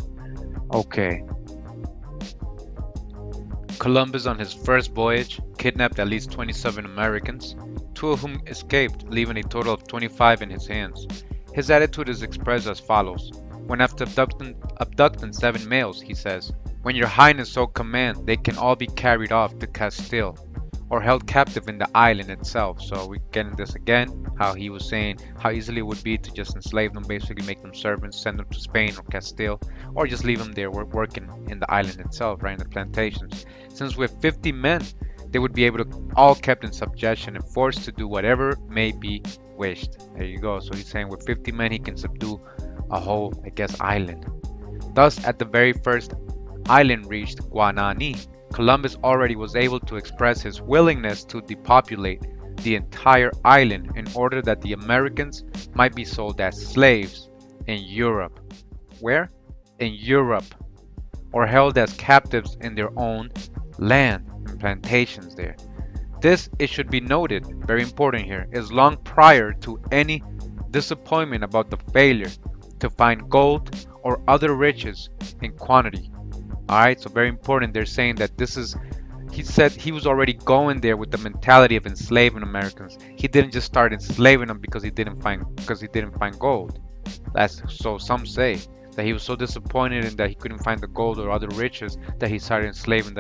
Okay. Columbus, on his first voyage, kidnapped at least 27 Americans, 2 of whom escaped, leaving a total of 25 in his hands. His attitude is expressed as follows. When after abducting 7 males, he says, "When your highness so command, they can all be carried off to Castile, or held captive in the island itself." So we get in this again, how he was saying how easily it would be to just enslave them, basically make them servants, send them to Spain or Castile, or just leave them there working in the island itself, right, in the plantations. Since with 50 men, they would be able to all kept in subjection and forced to do whatever may be wished. There you go. So he's saying with 50 men, he can subdue a whole, island. Thus, at the very first island reached, Guanani, Columbus already was able to express his willingness to depopulate the entire island in order that the Americans might be sold as slaves in Europe. Where? In Europe. Or held as captives in their own land and plantations there. This, it should be noted, very important here, is long prior to any disappointment about the failure to find gold or other riches in quantity. Alright, so very important. They're saying that he said he was already going there with the mentality of enslaving Americans. He didn't just start enslaving them because he didn't find gold. That's so some say that he was so disappointed in that he couldn't find the gold or other riches that he started enslaving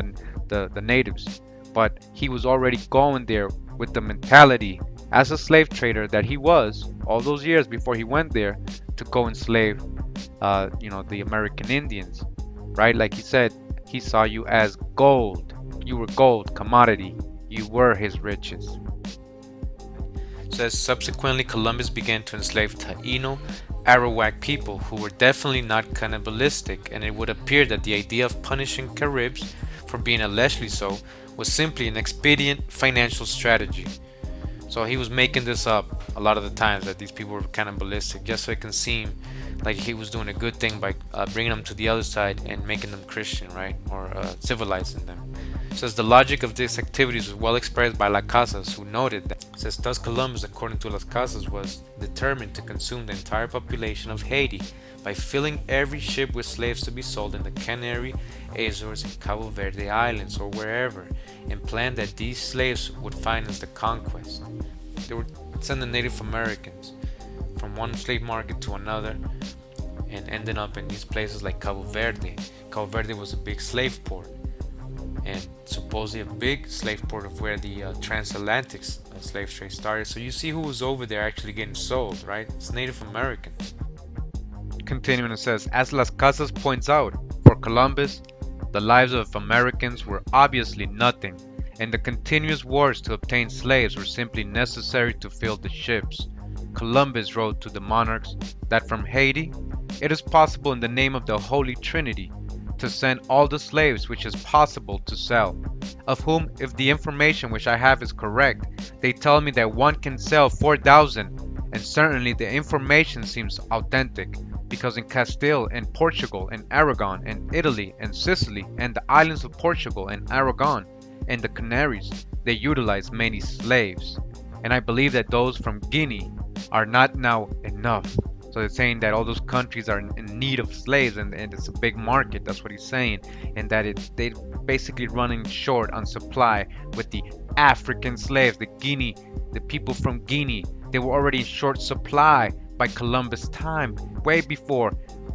the natives. But he was already going there with the mentality as a slave trader that he was all those years before he went there to go enslave the American Indians. Right? Like he said, he saw you as gold. You were gold, commodity. You were his riches. Says subsequently Columbus began to enslave Taino, Arawak people who were definitely not cannibalistic, and it would appear that the idea of punishing Caribs for being allegedly so was simply an expedient financial strategy. So he was making this up a lot of the times that these people were cannibalistic, just so it can seem like he was doing a good thing by bringing them to the other side and making them Christian, right, or civilizing them. Says the logic of these activities was well expressed by Las Casas, who noted that says thus Columbus, according to Las Casas, was determined to consume the entire population of Haiti by filling every ship with slaves to be sold in the Canary, Azores, and Cabo Verde Islands or wherever, and planned that these slaves would finance the conquest. They would send the Native Americans from one slave market to another and ending up in these places like Cabo Verde. Cabo Verde was a big slave port and supposedly a big slave port of where the transatlantic slave trade started. So you see who was over there actually getting sold, right? It's Native American. Continuing, it says, as Las Casas points out, for Columbus, the lives of Americans were obviously nothing, and the continuous wars to obtain slaves were simply necessary to fill the ships. Columbus wrote to the monarchs that from Haiti, it is possible in the name of the Holy Trinity to send all the slaves which is possible to sell, of whom, if the information which I have is correct, they tell me that one can sell 4,000, and certainly the information seems authentic, because in Castile and Portugal and Aragon and Italy and Sicily and the islands of Portugal and Aragon and the Canaries, they utilize many slaves. And I believe that those from Guinea are not now enough. So they're saying that all those countries are in need of slaves, and it's a big market. That's what he's saying, and that they're basically running short on supply with the African slaves, the people from Guinea. They were already in short supply by Columbus' time, way before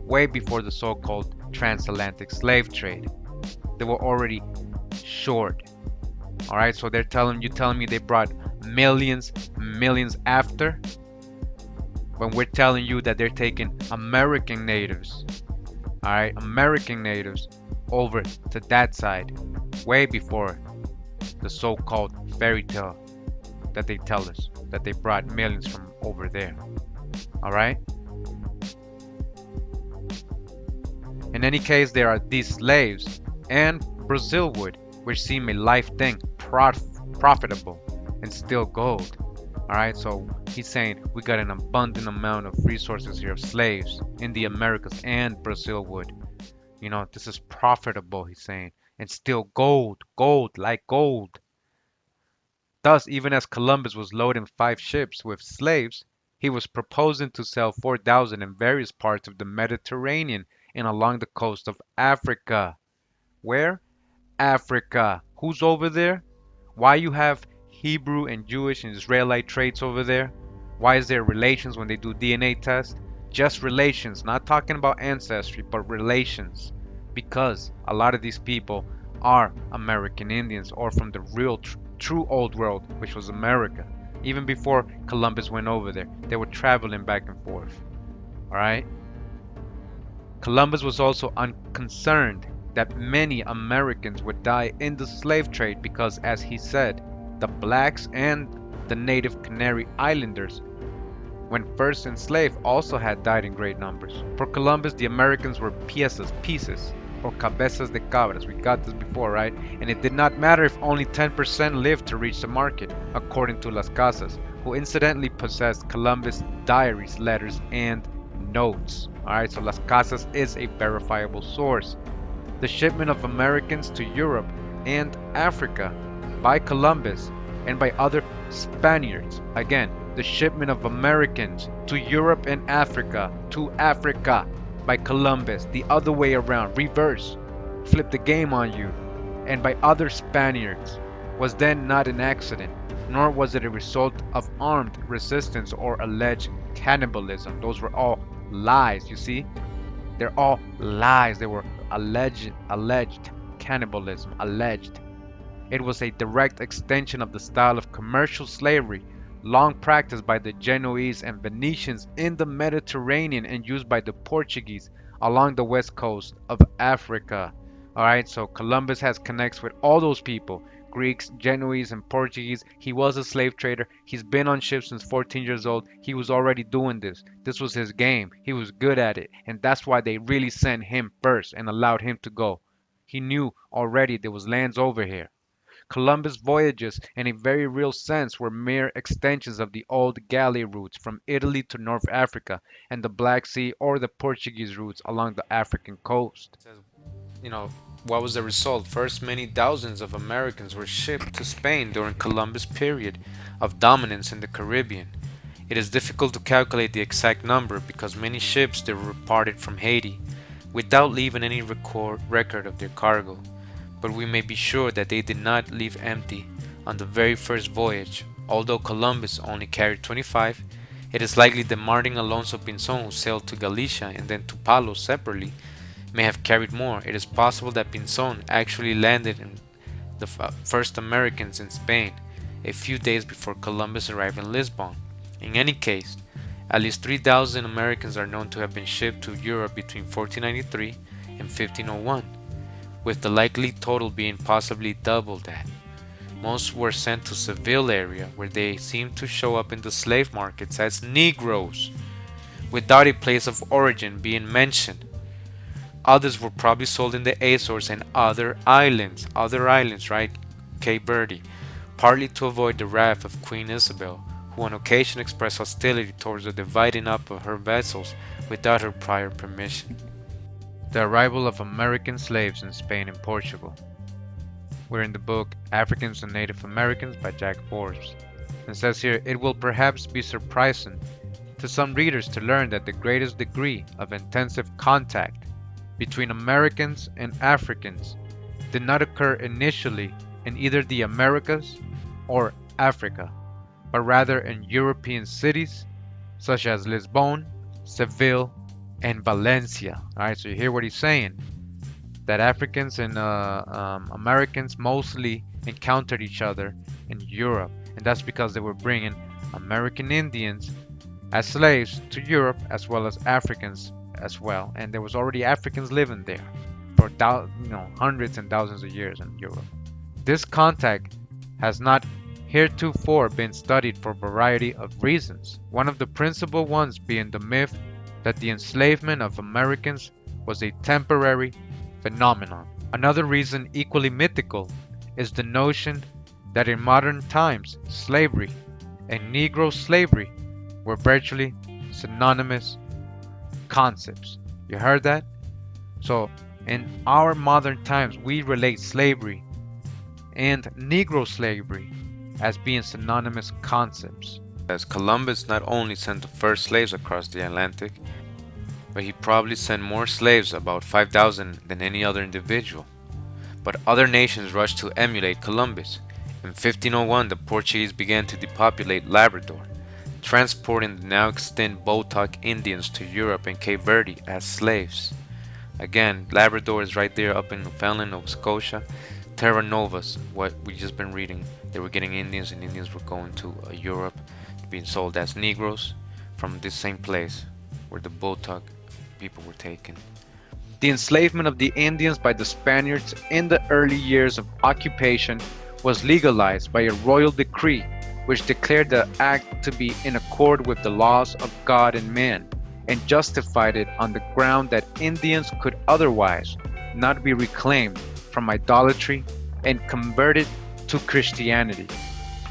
the so-called transatlantic slave trade. They were already short. All right, so you telling me they brought millions after, when we're telling you that they're taking American natives, all right, American natives over to that side, way before the so-called fairy tale that they tell us that they brought millions from over there. All right. In any case, there are these slaves and Brazil wood, which seem a life thing, profitable, and still gold. All right, so he's saying we got an abundant amount of resources here of slaves in the Americas and Brazil wood. You know, this is profitable, he's saying, and still gold, like gold. Thus, even as Columbus was loading 5 ships with slaves, he was proposing to sell 4,000 in various parts of the Mediterranean and along the coast of Africa. Where? Africa. Who's over there? Why you have Hebrew and Jewish and Israelite traits over there? Why is there relations when they do DNA tests? Just relations, not talking about ancestry, but relations. Because a lot of these people are American Indians or from the real true old world, which was America. Even before Columbus went over there, they were traveling back and forth. Alright? Columbus was also unconcerned that many Americans would die in the slave trade because, as he said, the blacks and the native Canary Islanders, when first enslaved, also had died in great numbers. For Columbus, the Americans were pieces, or cabezas de cabras. We got this before, right? And it did not matter if only 10% lived to reach the market, according to Las Casas, who incidentally possessed Columbus' diaries, letters, and notes. Alright, so Las Casas is a verifiable source. The shipment of Americans to Europe and Africa by Columbus and by other Spaniards. Again, the shipment of Americans to Europe and Africa, by Columbus, the other way around, reverse, flip the game on you, and by other Spaniards, was then not an accident, nor was it a result of armed resistance or alleged cannibalism. Those were all lies, you see? They're all lies. They were alleged cannibalism, alleged. It was a direct extension of the style of commercial slavery long practiced by the Genoese and Venetians in the Mediterranean and used by the Portuguese along the west coast of Africa. All right, so Columbus has connects with all those people. Greeks, Genoese, and Portuguese. He was a slave trader. He's been on ships since 14 years old. He was already doing this. This was his game. He was good at it. And that's why they really sent him first and allowed him to go. He knew already there was lands over here. Columbus' voyages, in a very real sense, were mere extensions of the old galley routes from Italy to North Africa and the Black Sea or the Portuguese routes along the African coast. Says, you know, what was the result? First, many thousands of Americans were shipped to Spain during Columbus' period of dominance in the Caribbean. It is difficult to calculate the exact number because many ships departed from Haiti without leaving any record of their cargo, but we may be sure that they did not leave empty on the very first voyage. Although Columbus only carried 25, it is likely that Martin Alonso Pinzon, who sailed to Galicia and then to Palos separately, may have carried more. It is possible that Pinzon actually landed in the first Americans in Spain a few days before Columbus arrived in Lisbon. In any case, at least 3,000 Americans are known to have been shipped to Europe between 1493 and 1501, with the likely total being possibly double that. Most were sent to Seville area, where they seemed to show up in the slave markets as Negroes, without a place of origin being mentioned. Others were probably sold in the Azores and other islands, right? Cape Verde, partly to avoid the wrath of Queen Isabel, who on occasion expressed hostility towards the dividing up of her vessels without her prior permission. The arrival of American slaves in Spain and Portugal. We're in the book Africans and Native Americans by Jack Forbes. And says here, it will perhaps be surprising to some readers to learn that the greatest degree of intensive contact between Americans and Africans did not occur initially in either the Americas or Africa, but rather in European cities such as Lisbon, Seville, and Valencia. All right, so you hear what he's saying, that Africans and Americans mostly encountered each other in Europe, and that's because they were bringing American Indians as slaves to Europe as well as Africans as well, and there was already Africans living there for hundreds and thousands of years in Europe. This contact has not heretofore been studied for a variety of reasons, one of the principal ones being the myth that the enslavement of Americans was a temporary phenomenon. Another reason, equally mythical, is the notion that in modern times slavery and Negro slavery were virtually synonymous concepts. You heard that? So in our modern times we relate slavery and Negro slavery as being synonymous concepts. As Columbus not only sent the first slaves across the Atlantic, but he probably sent more slaves, about 5,000, than any other individual. But other nations rushed to emulate Columbus. In 1501, the Portuguese began to depopulate Labrador, transporting the now extinct Botoc Indians to Europe and Cape Verde as slaves. Again, Labrador is right there up in Newfoundland, Nova Scotia. Terra Nova's, what we just been reading, they were getting Indians, and Indians were going to Europe, being sold as Negroes from this same place where the Botoc people were taken. The enslavement of the Indians by the Spaniards in the early years of occupation was legalized by a royal decree which declared the act to be in accord with the laws of God and man, and justified it on the ground that Indians could otherwise not be reclaimed from idolatry and converted to Christianity.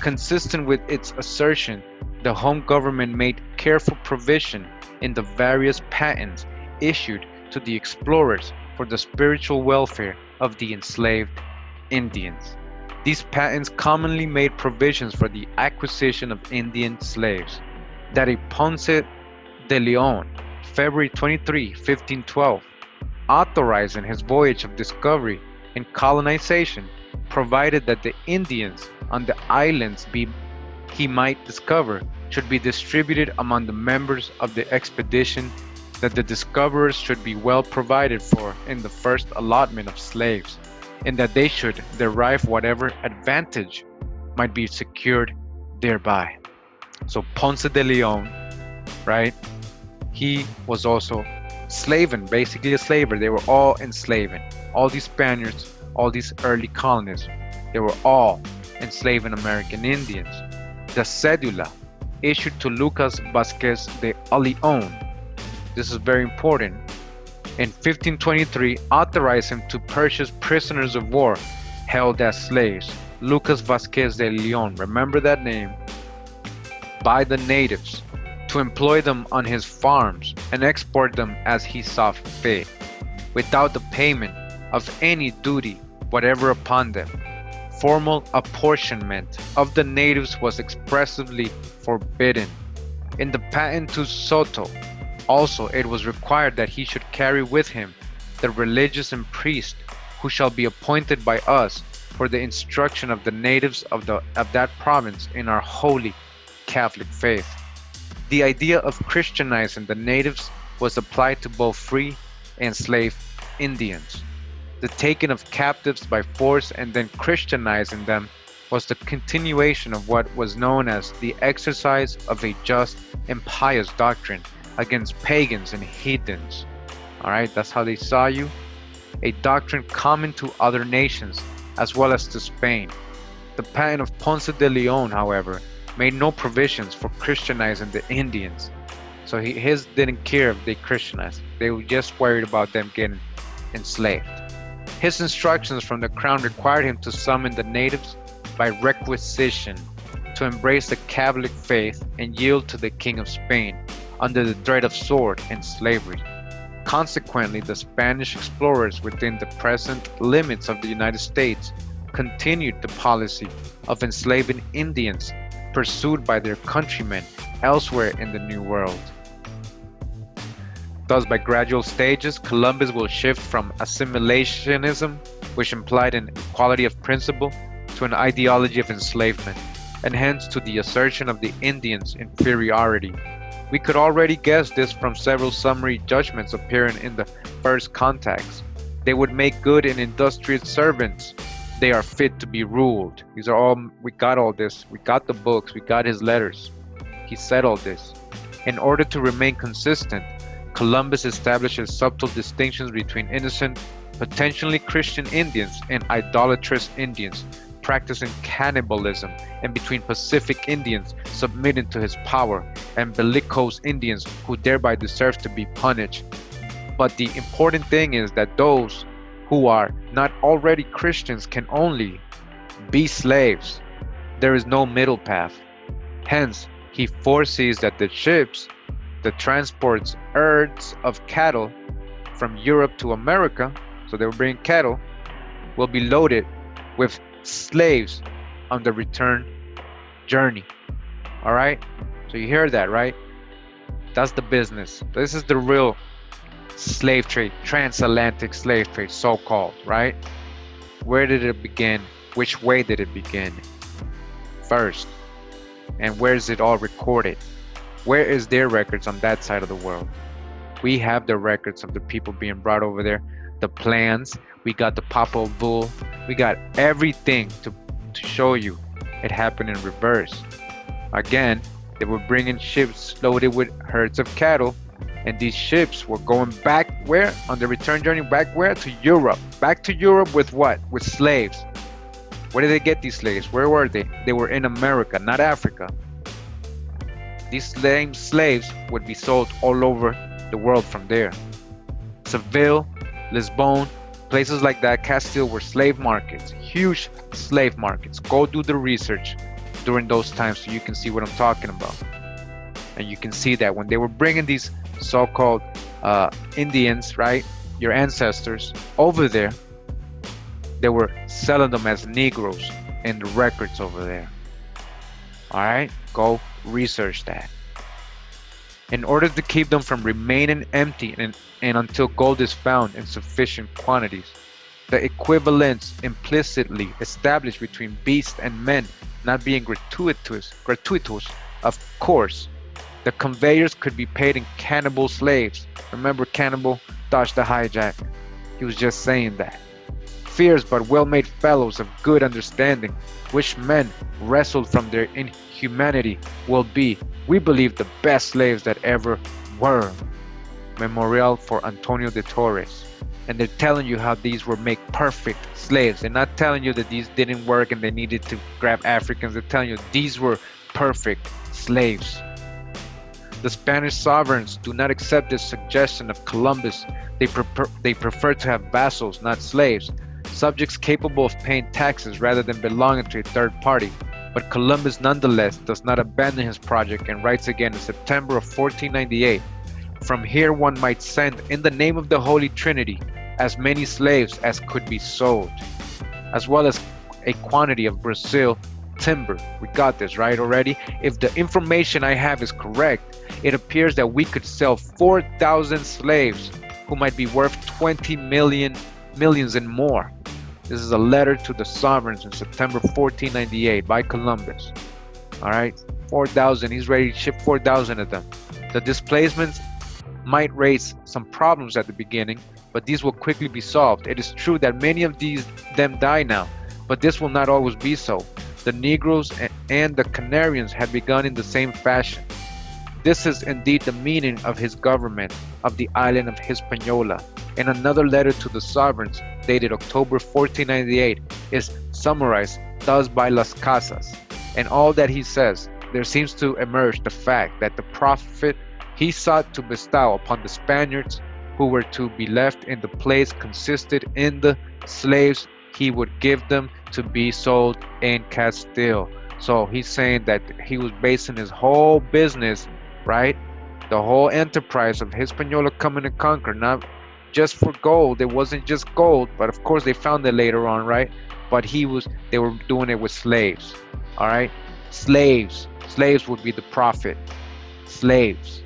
Consistent with its assertion, the home government made careful provision in the various patents issued to the explorers for the spiritual welfare of the enslaved Indians. These patents commonly made provisions for the acquisition of Indian slaves. That a Ponce de Leon, February 23, 1512, authorizing his voyage of discovery and colonization, provided that the Indians on the islands he might discover should be distributed among the members of the expedition, that the discoverers should be well provided for in the first allotment of slaves, and that they should derive whatever advantage might be secured thereby. So Ponce de Leon, right? He was also slaving, basically a slaver. They were all enslaving. all these Spaniards, all these early colonists, they were all enslaving American Indians. The cedula issued to Lucas Vasquez de Leon, this is very important, in 1523 authorized him to purchase prisoners of war held as slaves. Lucas Vasquez de Leon, remember that name, by the natives, to employ them on his farms and export them as he saw fit, without the payment of any duty whatever upon them. Formal apportionment of the natives was expressly forbidden. In the patent to Soto, also it was required that he should carry with him the religious and priest who shall be appointed by us for the instruction of the natives of that province in our holy Catholic faith. The idea of Christianizing the natives was applied to both free and slave Indians. The taking of captives by force and then Christianizing them was the continuation of what was known as the exercise of a just and pious doctrine against pagans and heathens. Alright, that's how they saw you. A doctrine common to other nations as well as to Spain. The patent of Ponce de Leon, however, made no provisions for Christianizing the Indians. So his didn't care if they Christianized. They were just worried about them getting enslaved. His instructions from the crown required him to summon the natives by requisition to embrace the Catholic faith and yield to the King of Spain under the threat of sword and slavery. Consequently, the Spanish explorers within the present limits of the United States continued the policy of enslaving Indians pursued by their countrymen elsewhere in the New World. Thus, by gradual stages, Columbus will shift from assimilationism, which implied an equality of principle, to an ideology of enslavement, and hence to the assertion of the Indians' inferiority. We could already guess this from several summary judgments appearing in the first contacts. They would make good and industrious servants. They are fit to be ruled. These are all, we got all this. We got the books. We got his letters. He said all this. In order to remain consistent, Columbus establishes subtle distinctions between innocent, potentially Christian Indians and idolatrous Indians practicing cannibalism, and between Pacific Indians submitting to his power and bellicose Indians who thereby deserve to be punished. But the important thing is that those who are not already Christians can only be slaves. There is no middle path. Hence, he foresees that the ships that transports herds of cattle from Europe to America, so they will bring cattle, will be loaded with slaves on the return journey. All right, so you hear that, right? That's the business. This is the real slave trade, transatlantic slave trade, so-called, right? Where did it begin? Which way did it begin first? And where is it all recorded? Where is their records on that side of the world? We have the records of the people being brought over there, the plans. We got the papal bull. We got everything to show you it happened in reverse. Again, they were bringing ships loaded with herds of cattle, and these ships were going back where? On the return journey, back where? To Europe. Back to Europe with what? With slaves. Where did they get these slaves? Where were they? They were in America, not Africa. These same slaves would be sold all over the world from there. Seville, Lisbon, places like that, Castile, were slave markets, huge slave markets. Go do the research during those times so you can see what I'm talking about. And you can see that when they were bringing these so-called Indians, right, your ancestors, over there, they were selling them as Negroes in the records over there. All right, go research that. In order to keep them from remaining empty and until gold is found in sufficient quantities, the equivalence implicitly established between beast and men not being gratuitous, of course, the conveyors could be paid in cannibal slaves. Remember, cannibal dodged the hijack. He was just saying that. Fierce but well-made fellows of good understanding, which men wrestled from their inhumanity, will be, we believe, the best slaves that ever were. Memorial for Antonio de Torres. and they're telling you how these were make perfect slaves. They're not telling you that these didn't work and they needed to grab Africans. They're telling you these were perfect slaves. The Spanish sovereigns do not accept this suggestion of Columbus. They prefer to have vassals, not slaves, subjects capable of paying taxes rather than belonging to a third party. But Columbus nonetheless does not abandon his project and writes again in September of 1498. From here one might send, in the name of the Holy Trinity, as many slaves as could be sold, as well as a quantity of Brazil timber. We got this right already. If the information I have is correct, it appears that we could sell 4,000 slaves who might be worth 20 millions and more. This is a letter to the sovereigns in September 1498 by Columbus. All right, 4,000. He's ready to ship 4,000 of them. The displacements might raise some problems at the beginning, but these will quickly be solved. It is true that many of them die now, but this will not always be so. The Negroes and the Canarians had begun in the same fashion. This is indeed the meaning of his government of the island of Hispaniola. And another letter to the sovereigns, dated October 1498, is summarized thus by Las Casas. And all that he says, there seems to emerge the fact that the profit he sought to bestow upon the Spaniards who were to be left in the place consisted in the slaves he would give them to be sold in Castile. So he's saying that he was basing his whole business, right? The whole enterprise of Hispaniola coming to conquer, not just for gold. It wasn't just gold, but of course they found it later on, right? But they were doing it with slaves. All right? Slaves would be the profit. Slaves.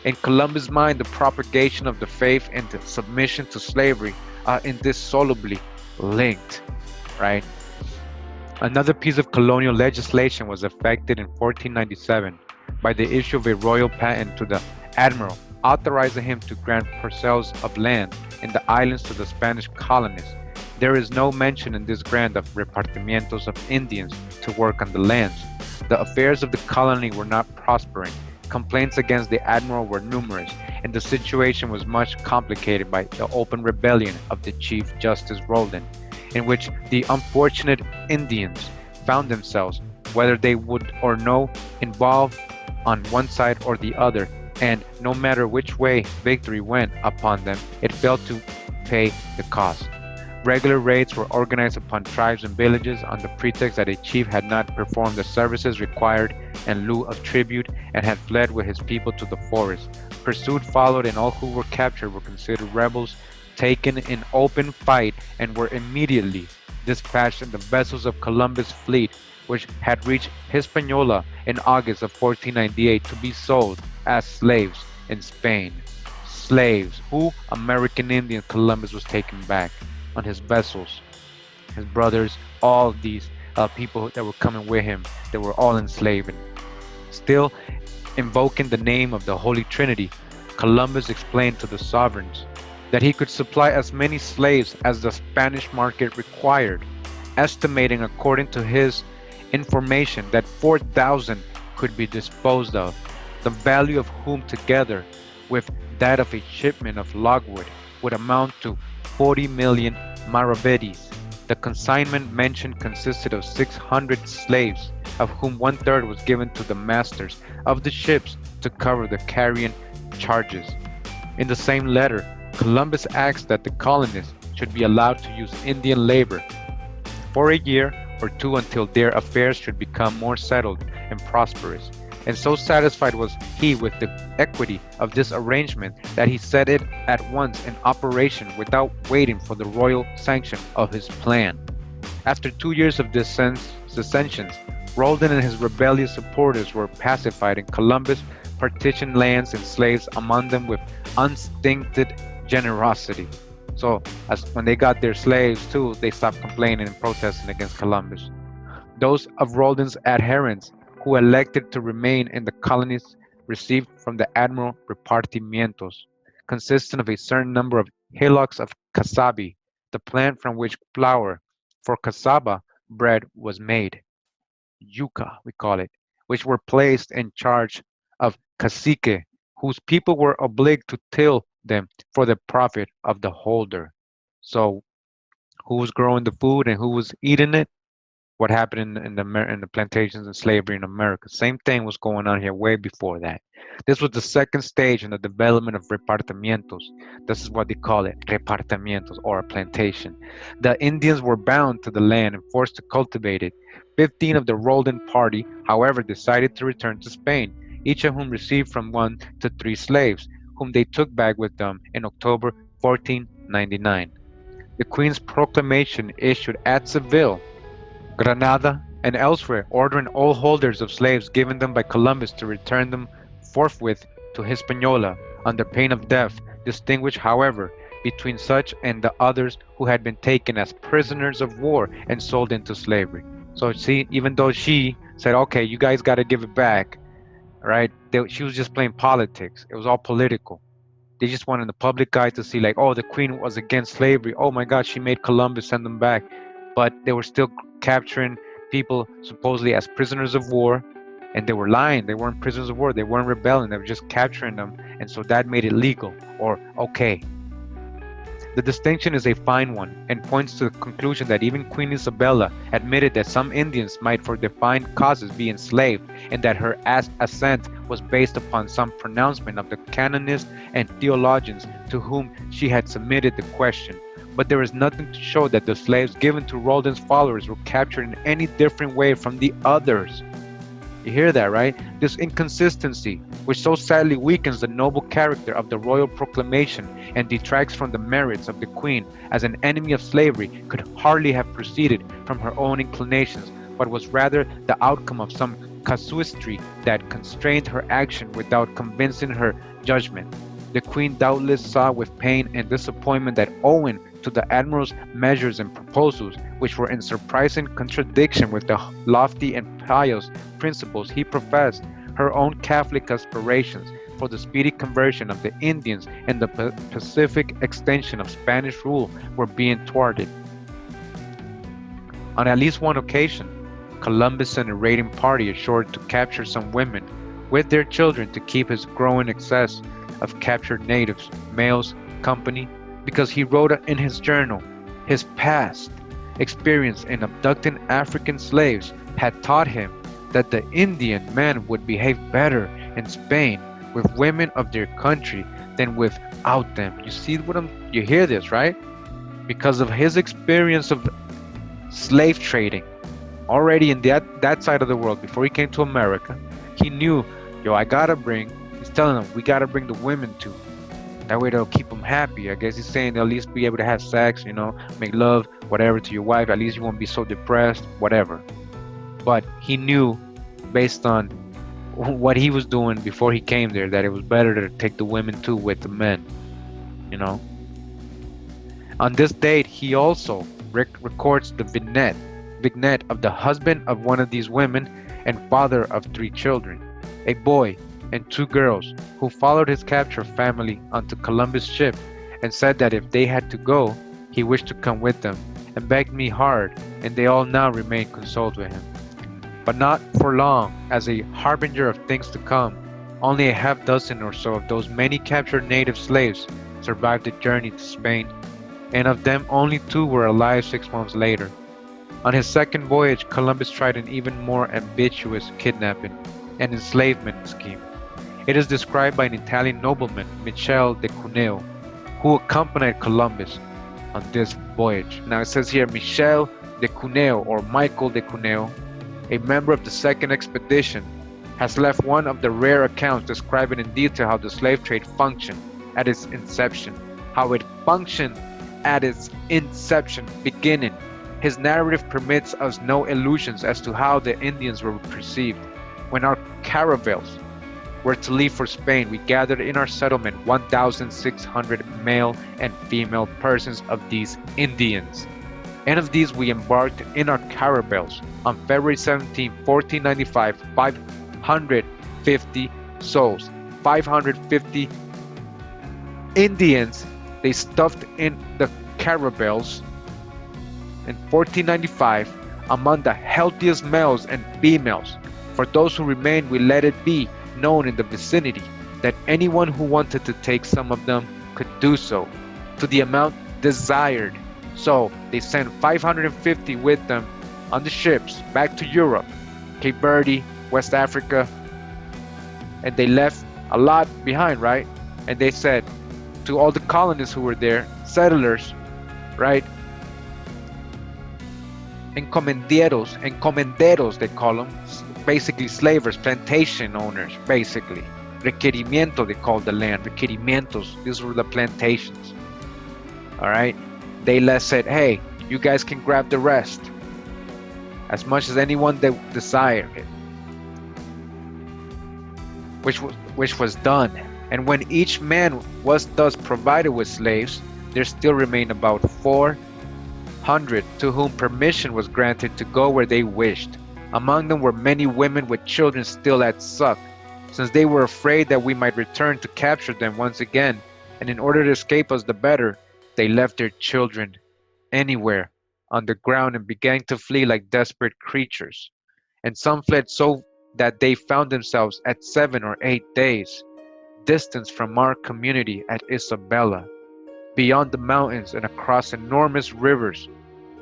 In Columbus' mind, the propagation of the faith and the submission to slavery are indissolubly linked, right? Another piece of colonial legislation was effected in 1497 by the issue of a royal patent to the admiral, authorizing him to grant parcels of land in the islands to the Spanish colonies. There is no mention in this grant of repartimientos of Indians to work on the lands. The affairs of the colony were not prospering. Complaints against the admiral were numerous, and the situation was much complicated by the open rebellion of the Chief Justice Roldan, in which the unfortunate Indians found themselves, whether they would or no, involved on one side or the other, and no matter which way victory went upon them, it failed to pay the cost. Regular raids were organized upon tribes and villages on the pretext that a chief had not performed the services required in lieu of tribute and had fled with his people to the forest. Pursuit followed, and all who were captured were considered rebels, taken in open fight, and were immediately dispatched in the vessels of Columbus' fleet, which had reached Hispaniola in August of 1498 to be sold as slaves in Spain. Slaves who American Indian Columbus was taking back on his vessels. His brothers, all these people that were coming with him, they were all enslaved. Still invoking the name of the Holy Trinity, Columbus explained to the sovereigns that he could supply as many slaves as the Spanish market required, estimating according to his information that 4,000 could be disposed of, the value of whom together with that of a shipment of logwood would amount to 40 million maravedis. The consignment mentioned consisted of 600 slaves, of whom one-third was given to the masters of the ships to cover the carrying charges. In the same letter, Columbus asked that the colonists should be allowed to use Indian labor for a year or two until their affairs should become more settled and prosperous. And so satisfied was he with the equity of this arrangement that he set it at once in operation without waiting for the royal sanction of his plan. After 2 years of dissensions, Roldan and his rebellious supporters were pacified, and Columbus partitioned lands and slaves among them with unstinted generosity. So, as when they got their slaves too, they stopped complaining and protesting against Columbus. Those of Roldan's adherents who elected to remain in the colonies received from the admiral repartimientos, consisting of a certain number of hillocks of casabe, the plant from which flour for cassava bread was made, yuca we call it, which were placed in charge of cacique, whose people were obliged to till them for the profit of the holder. So who was growing the food and who was eating it? What happened in the plantations and slavery in America. Same thing was going on here way before that. This was the second stage in the development of repartimientos. This is what they call it, repartimientos or a plantation. The Indians were bound to the land and forced to cultivate it. 15 of the Roldan party, however, decided to return to Spain, each of whom received from 1 to 3 slaves, whom they took back with them in October 1499. The Queen's proclamation issued at Seville, Granada, and elsewhere, ordering all holders of slaves given them by Columbus to return them forthwith to Hispaniola under pain of death, distinguished, however, between such and the others who had been taken as prisoners of war and sold into slavery. So, see, even though she said, okay, you guys got to give it back, right? She was just playing politics. It was all political. They just wanted the public eye to see, like, oh, the queen was against slavery. Oh my God, she made Columbus send them back. But they were still capturing people supposedly as prisoners of war, and they were lying. They weren't prisoners of war. They weren't rebelling. They were just capturing them, and so that made it legal or okay. The distinction is a fine one and points to the conclusion that even Queen Isabella admitted that some Indians might for defined causes be enslaved and that her assent was based upon some pronouncement of the canonists and theologians to whom she had submitted the question. But there is nothing to show that the slaves given to Roldan's followers were captured in any different way from the others. You hear that, right? This inconsistency, which so sadly weakens the noble character of the royal proclamation and detracts from the merits of the Queen as an enemy of slavery, could hardly have proceeded from her own inclinations, but was rather the outcome of some casuistry that constrained her action without convincing her judgment. The Queen doubtless saw with pain and disappointment that owing to the Admiral's measures and proposals, which were in surprising contradiction with the lofty and pious principles he professed, her own Catholic aspirations for the speedy conversion of the Indians and the pacific extension of Spanish rule were being thwarted. On at least one occasion, Columbus sent a raiding party ashore to capture some women with their children to keep his growing excess of captured natives, males, company, because he wrote in his journal, his past experience in abducting African slaves had taught him that the Indian man would behave better in Spain with women of their country than without them. You see you hear this, right? Because of his experience of slave trading already in that side of the world before he came to America, he knew, he's telling them, we gotta bring the women too. That way they'll keep them happy. I guess he's saying they'll at least be able to have sex, make love, whatever to your wife. At least you won't be so depressed, whatever. But he knew, based on what he was doing before he came there, that it was better to take the women too with the men. On this date, he also records the vignette of the husband of one of these women and father of 3 children, a boy and 2 girls, who followed his captured family onto Columbus' ship and said that if they had to go, he wished to come with them, and begged me hard, and they all now remain consoled with him. But not for long, as a harbinger of things to come, only a half dozen or so of those many captured native slaves survived the journey to Spain, and of them only 2 were alive 6 months later. On his second voyage, Columbus tried an even more ambitious kidnapping and enslavement scheme. It is described by an Italian nobleman, Michel de Cuneo, who accompanied Columbus on this voyage. Now it says here Michel de Cuneo, or Michael de Cuneo, a member of the second expedition, has left one of the rare accounts describing in detail how the slave trade functioned at its inception. Beginning. His narrative permits us no illusions as to how the Indians were perceived. When our caravels were to leave for Spain, we gathered in our settlement 1,600 male and female persons of these Indians. And of these we embarked in our caravels on February 17, 1495, 550 souls. 550 Indians they stuffed in the caravels in 1495 among the healthiest males and females. For those who remained, we let it be known in the vicinity that anyone who wanted to take some of them could do so to the amount desired. So they sent 550 with them on the ships back to Europe, Cape Verde, West Africa, and they left a lot behind, right? And they said to all the colonists who were there, settlers, right? Encomenderos, they call them, basically slavers, plantation owners, basically. Requerimiento, they called the land, requerimientos, these were the plantations, all right? They said, hey, you guys can grab the rest, as much as anyone that desired it, which was done. And when each man was thus provided with slaves, there still remained about 400 to whom permission was granted to go where they wished. Among them were many women with children still at suck, since they were afraid that we might return to capture them once again, and in order to escape us the better, they left their children anywhere on the ground and began to flee like desperate creatures. And some fled so that they found themselves at 7 or 8 days distance from our community at Isabella, beyond the mountains and across enormous rivers.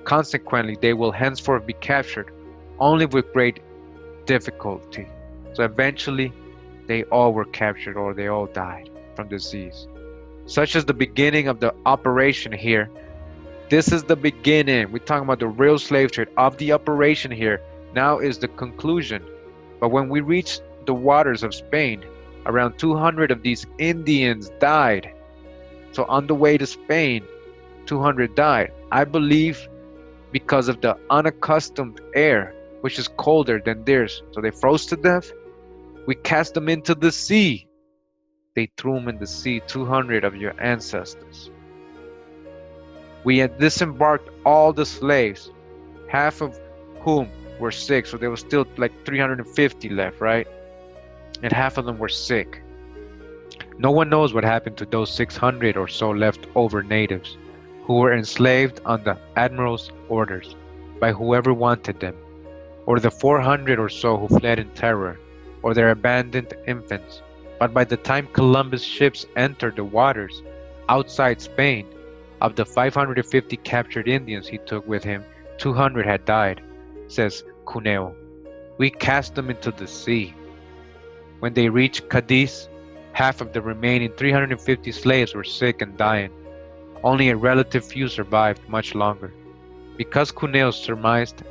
Consequently, they will henceforth be captured only with great difficulty. So eventually, they all were captured or they all died from disease. Such is the beginning of the operation here. This is the beginning. We're talking about the real slave trade of the operation here. Now is the conclusion. But when we reach the waters of Spain, around 200 of these Indians died. So on the way to Spain, 200 died. I believe because of the unaccustomed air, which is colder than theirs. So they froze to death. We cast them into the sea. They threw them in the sea, 200 of your ancestors. We had disembarked all the slaves, half of whom were sick. So there was still like 350 left, right? And half of them were sick. No one knows what happened to those 600 or so left over natives who were enslaved on the admiral's orders by whoever wanted them, or the 400 or so who fled in terror, or their abandoned infants. But by the time Columbus' ships entered the waters outside Spain, of the 550 captured Indians he took with him, 200 had died, says Cuneo. We cast them into the sea. When they reached Cadiz, half of the remaining 350 slaves were sick and dying. Only a relative few survived much longer. Because Cuneo surmised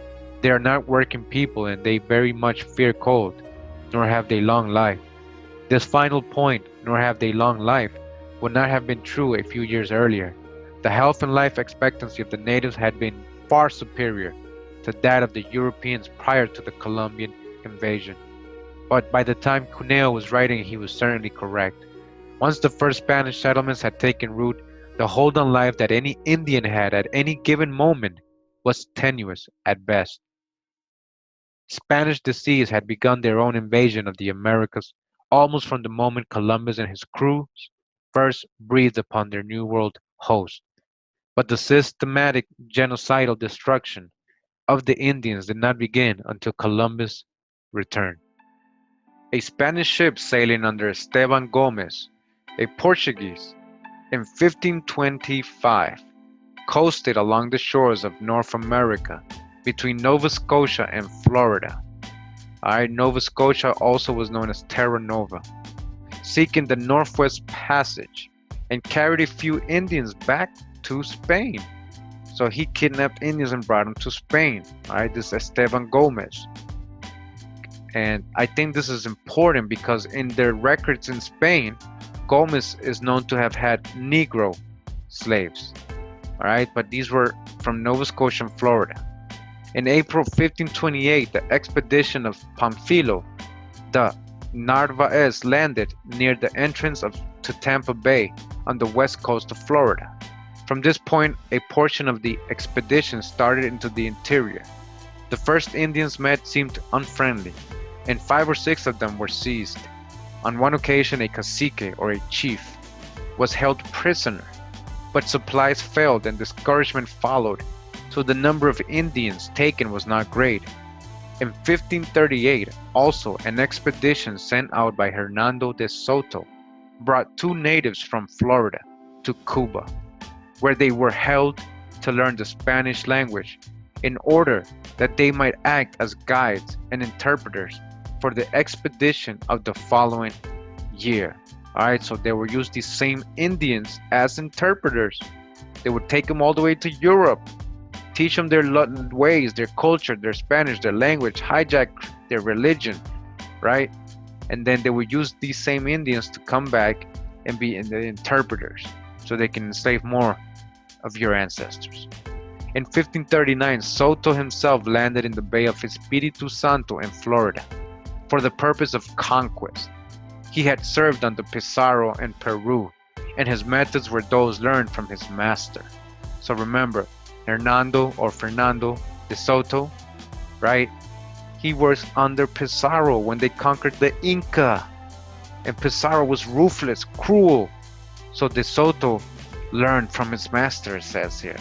they are not working people and they very much fear cold, nor have they long life. This final point, nor have they long life, would not have been true a few years earlier. The health and life expectancy of the natives had been far superior to that of the Europeans prior to the Colombian invasion. But by the time Cuneo was writing, he was certainly correct. Once the first Spanish settlements had taken root, the hold on life that any Indian had at any given moment was tenuous at best. Spanish disease had begun their own invasion of the Americas almost from the moment Columbus and his crews first breathed upon their New World host. But the systematic genocidal destruction of the Indians did not begin until Columbus returned. A Spanish ship sailing under Esteban Gomez, a Portuguese, in 1525, coasted along the shores of North America between Nova Scotia and Florida. Alright, Nova Scotia also was known as Terra Nova, seeking the Northwest Passage, and carried a few Indians back to Spain. So he kidnapped Indians and brought them to Spain. Alright, this Esteban Gomez. And I think this is important because in their records in Spain, Gomez is known to have had Negro slaves. Alright, but these were from Nova Scotia and Florida. In April 1528, the expedition of Pamphilo de Narvaez landed near the entrance to Tampa Bay on the west coast of Florida. From this point, a portion of the expedition started into the interior. The first Indians met seemed unfriendly, and 5 or 6 of them were seized. On one occasion, a cacique, or a chief, was held prisoner, but supplies failed and discouragement followed, so the number of Indians taken was not great. In 1538, also, an expedition sent out by Hernando de Soto brought 2 natives from Florida, to Cuba, where they were held to learn the Spanish language in order that they might act as guides and interpreters for the expedition of the following year. Alright, so they would use these same Indians as interpreters. They would take them all the way to Europe, teach them their ways, their culture, their Spanish, their language, hijack their religion, right? And then they would use these same Indians to come back and be the interpreters so they can enslave more of your ancestors. In 1539, Soto himself landed in the Bay of Espiritu Santo in Florida for the purpose of conquest. He had served under Pizarro in Peru, and his methods were those learned from his master. So remember, Hernando or Fernando de Soto, right? He was under Pizarro when they conquered the Inca, and Pizarro was ruthless, cruel. So de Soto learned from his master, it says here.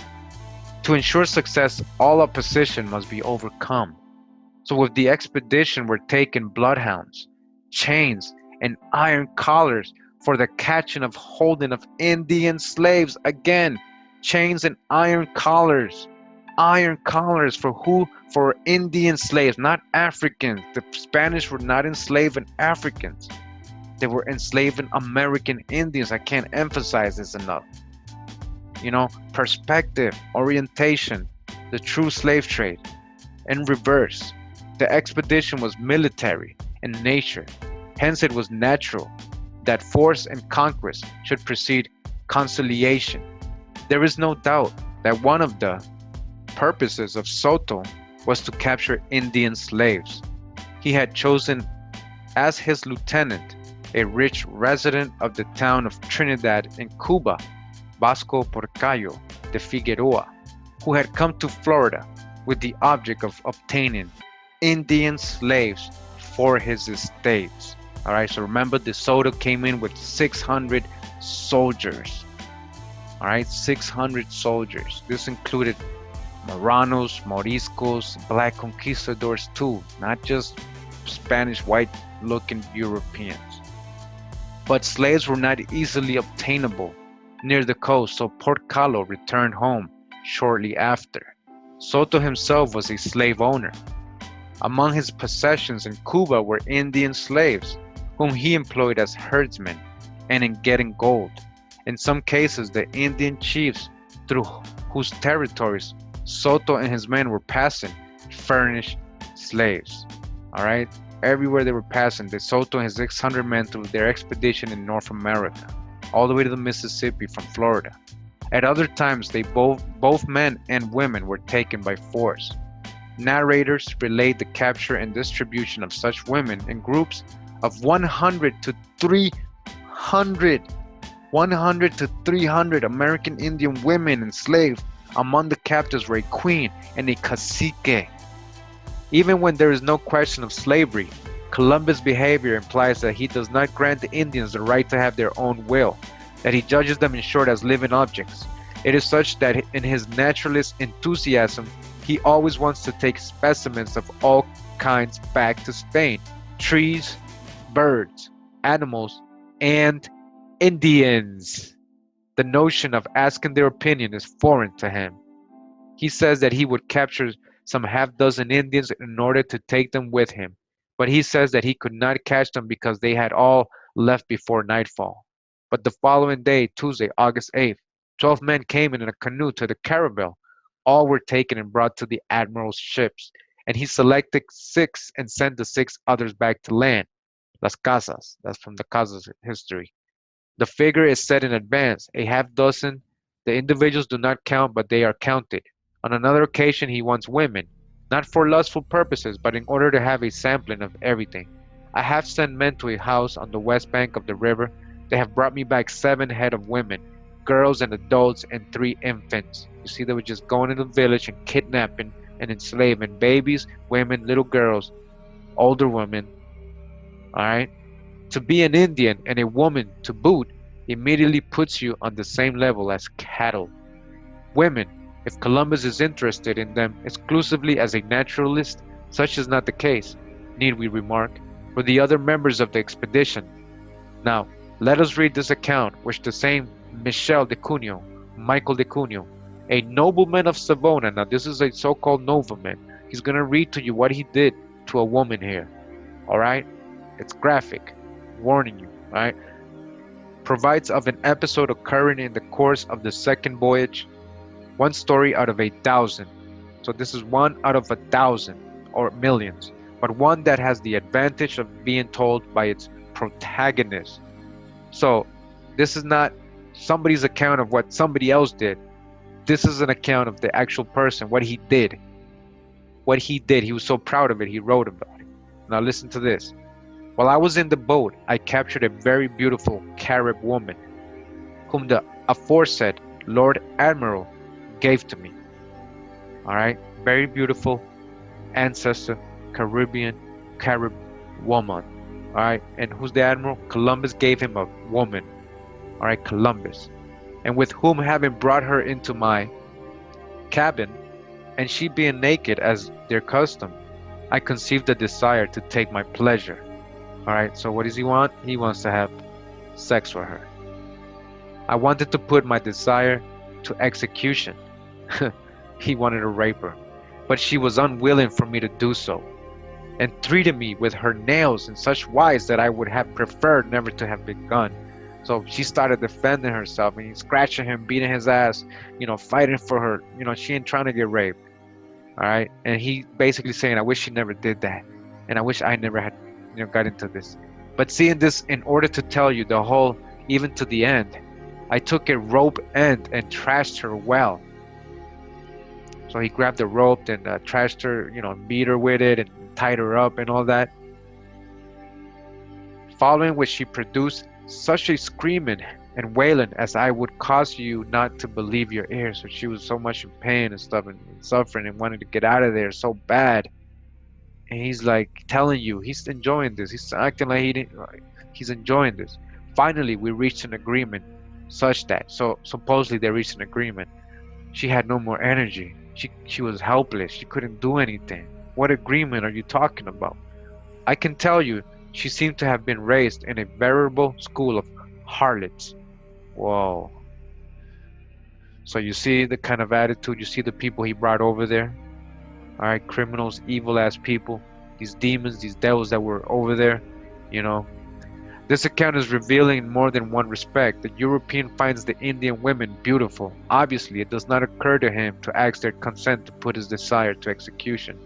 To ensure success, all opposition must be overcome. So with the expedition were taken bloodhounds, chains, and iron collars for the catching of holding of Indian slaves. Again, chains and iron collars. Iron collars for who? For Indian slaves, not Africans. The Spanish were not enslaving Africans. They were enslaving American Indians. I can't emphasize this enough. You know, perspective, orientation, the true slave trade. In reverse, the expedition was military in nature. Hence, it was natural that force and conquest should precede conciliation. There is no doubt that one of the purposes of Soto was to capture Indian slaves. He had chosen as his lieutenant a rich resident of the town of Trinidad in Cuba, Vasco Porcayo de Figueroa, who had come to Florida with the object of obtaining Indian slaves for his estates. All right, so remember, De Soto came in with 600 soldiers. All right, 600 soldiers. This included Moranos, Moriscos, black conquistadors too, not just Spanish white-looking Europeans. But slaves were not easily obtainable near the coast, so Porcalo returned home shortly after. Soto himself was a slave owner. Among his possessions in Cuba were Indian slaves, whom he employed as herdsmen and in getting gold. In some cases, the Indian chiefs through whose territories Soto and his men were passing furnished slaves. All right, everywhere they were passing, De Soto and his 600 men through their expedition in North America, all the way to the Mississippi from Florida. At other times, they both men and women were taken by force. Narrators relate the capture and distribution of such women in groups of 100 to 300 American Indian women enslaved. Among the captives were a queen and a cacique. Even when there is no question of slavery, Columbus' behavior implies that he does not grant the Indians the right to have their own will, that he judges them in short as living objects. It is such that in his naturalist enthusiasm, he always wants to take specimens of all kinds back to Spain: trees, birds, animals, and Indians. The notion of asking their opinion is foreign to him. He says that he would capture some half-dozen Indians in order to take them with him, but he says that he could not catch them because they had all left before nightfall. But the following day, Tuesday, August 8th, 12 men came in a canoe to the caravel. All were taken and brought to the admiral's ships, and he selected 6 and sent the 6 others back to land. Las Casas, that's from the Casas history. The figure is set in advance, a half dozen. The individuals do not count, but they are counted. On another occasion, he wants women, not for lustful purposes, but in order to have a sampling of everything. I have sent men to a house on the west bank of the river. They have brought me back 7 head of women, girls and adults, and 3 infants. You see, they were just going into the village and kidnapping and enslaving babies, women, little girls, older women. All right? To be an Indian and a woman to boot immediately puts you on the same level as cattle. Women, if Columbus is interested in them exclusively as a naturalist, such is not the case, need we remark, for the other members of the expedition. Now, let us read this account, which the same Michel de Cuneo, Michael de Cuneo, a nobleman of Savona. Now, this is a so called nobleman. He's going to read to you what he did to a woman here. All right? It's graphic, warning you. All right? Provides of an episode occurring in the course of the second voyage, one story out of 1,000. So, this is one out of 1,000 or millions, but one that has the advantage of being told by its protagonist. So, this is not somebody's account of what somebody else did. This is an account of the actual person, what he did. What he did. He was so proud of it, he wrote about it. Now, listen to this. While I was in the boat, I captured a very beautiful Carib woman, whom the aforesaid Lord Admiral gave to me. All right, very beautiful ancestor, Carib woman. All right, and who's the admiral? Columbus gave him a woman. All right, Columbus, and with whom, having brought her into my cabin, and she being naked as their custom, I conceived a desire to take my pleasure. All right, so what does he want? He wants to have sex with her. I wanted to put my desire to execution. He wanted to rape her, but she was unwilling for me to do so, and treated me with her nails in such wise that I would have preferred never to have begun. So she started defending herself, and he's scratching him, beating his ass, fighting for her. She ain't trying to get raped. All right, and he basically saying, I wish she never did that, and I wish I never had, got into this. But seeing this, in order to tell you the whole, even to the end, I took a rope end and trashed her well. So he grabbed the rope and trashed her, beat her with it and tied her up and all that. Following which she produced such a screaming and wailing as I would cause you not to believe your ears. So she was so much in pain and stuff and suffering and wanted to get out of there so bad. And he's like telling you he's enjoying this. He's acting like he's enjoying this. Finally, we reached an agreement such that, so supposedly they reached an agreement. She had no more energy. She was helpless. She couldn't do anything. What agreement are you talking about? I can tell you, she seemed to have been raised in a veritable school of harlots. Whoa. So you see the kind of attitude, you see the people he brought over there. All right, criminals, evil ass people, these demons, these devils that were over there, This account is revealing in more than one respect. The European finds the Indian women beautiful. Obviously, it does not occur to him to ask their consent to put his desire to execution.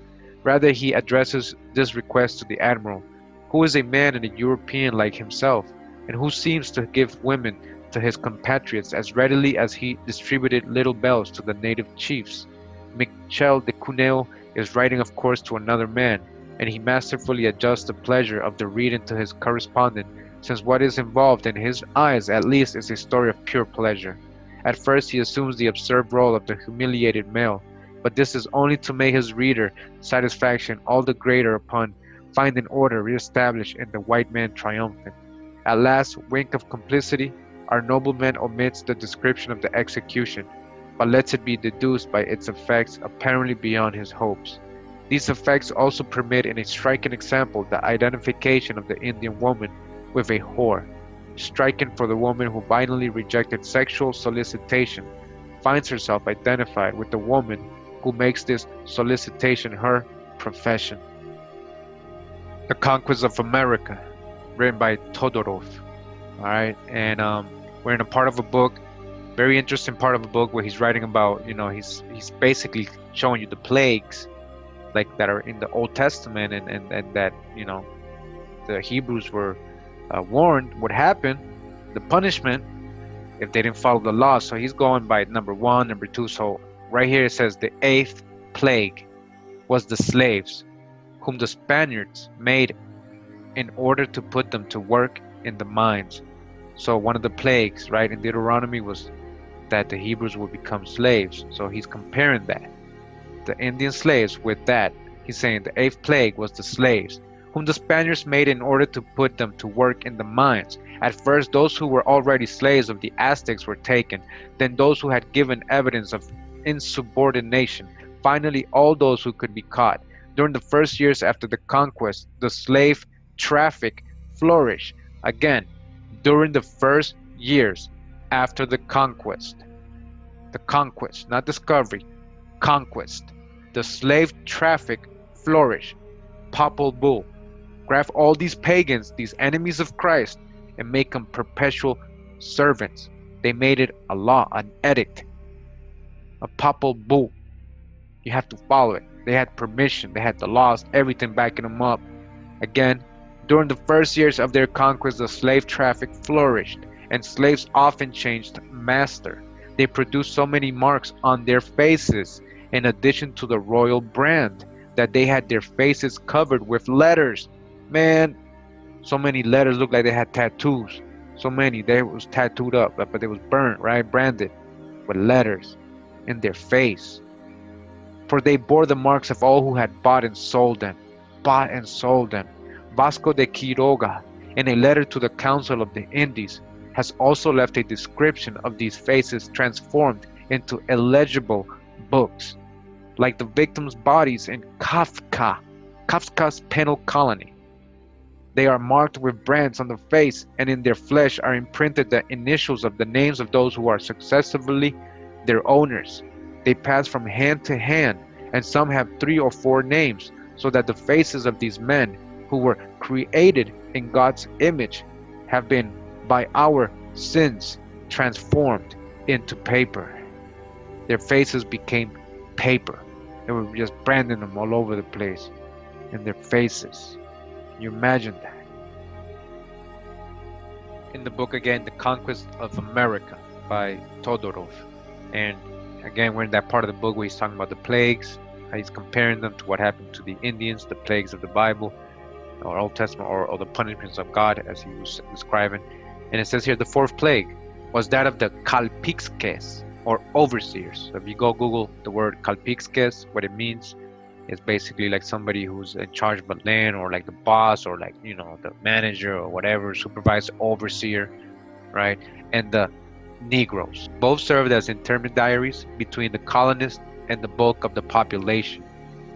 Rather, he addresses this request to the admiral, who is a man and a European like himself, and who seems to give women to his compatriots as readily as he distributed little bells to the native chiefs. Michel de Cuneo is writing, of course, to another man, and he masterfully adjusts the pleasure of the reading to his correspondent, since what is involved in his eyes at least is a story of pure pleasure. At first he assumes the absurd role of the humiliated male, but this is only to make his reader satisfaction all the greater upon finding order re-established in the white man triumphant. At last wink of complicity, our nobleman omits the description of the execution, but lets it be deduced by its effects apparently beyond his hopes. These effects also permit in a striking example the identification of the Indian woman with a whore. Striking, for the woman who violently rejected sexual solicitation finds herself identified with the woman who makes this solicitation her profession. The Conquest of America, written by Todorov. All right, and we're in a part of a book, very interesting part of a book where he's writing about, he's basically showing you the plagues, like that are in the Old Testament, and that the Hebrews were warned what happened, the punishment if they didn't follow the law. So he's going by number one, number two. So right here it says the eighth plague was the slaves, whom the Spaniards made in order to put them to work in the mines. So one of the plagues, right, in Deuteronomy was that the Hebrews would become slaves. So he's comparing that, the Indian slaves, with that. He's saying the eighth plague was the slaves, whom the Spaniards made in order to put them to work in the mines. At first, those who were already slaves of the Aztecs were taken, then those who had given evidence of insubordination, finally all those who could be caught. During the first years after the conquest, the slave traffic flourished. Again, during the first years after the conquest, not discovery, conquest, the slave traffic flourished. Papal bull. Grab all these pagans, these enemies of Christ, and make them perpetual servants. They made it a law, an edict, a papal bull. You have to follow it. They had permission, they had the laws, everything backing them up. Again, during the first years of their conquest, the slave traffic flourished, and slaves often changed master. They produced so many marks on their faces, in addition to the royal brand, that they had their faces covered with letters. Man, so many letters looked like they had tattoos. So many, they was tattooed up, but they was burnt, right? Branded with letters in their face. For they bore the marks of all who had bought and sold them. Bought and sold them. Vasco de Quiroga, in a letter to the Council of the Indies, has also left a description of these faces transformed into illegible books, like the victims' bodies in Kafka's penal colony. They are marked with brands on the face, and in their flesh are imprinted the initials of the names of those who are successively their owners. They pass from hand to hand, and some have 3 or 4 names, so that the faces of these men, who were created in God's image, have been by our sins transformed into paper. Their faces became paper. They were just branding them all over the place in their faces. Can you imagine that? In the book again, The Conquest of America by Todorov. And again, we're in that part of the book where he's talking about the plagues, how he's comparing them to what happened to the Indians, the plagues of the Bible, or Old Testament, or the punishments of God, as he was describing. And it says here, the 4th plague was that of the Calpixques, or overseers. So if you go Google the word Calpixques, what it means is basically like somebody who's in charge of a land, or like the boss, or like, you know, the manager or whatever, supervisor, overseer, right? And the Negroes. Both served as intermediaries between the colonists and the bulk of the population.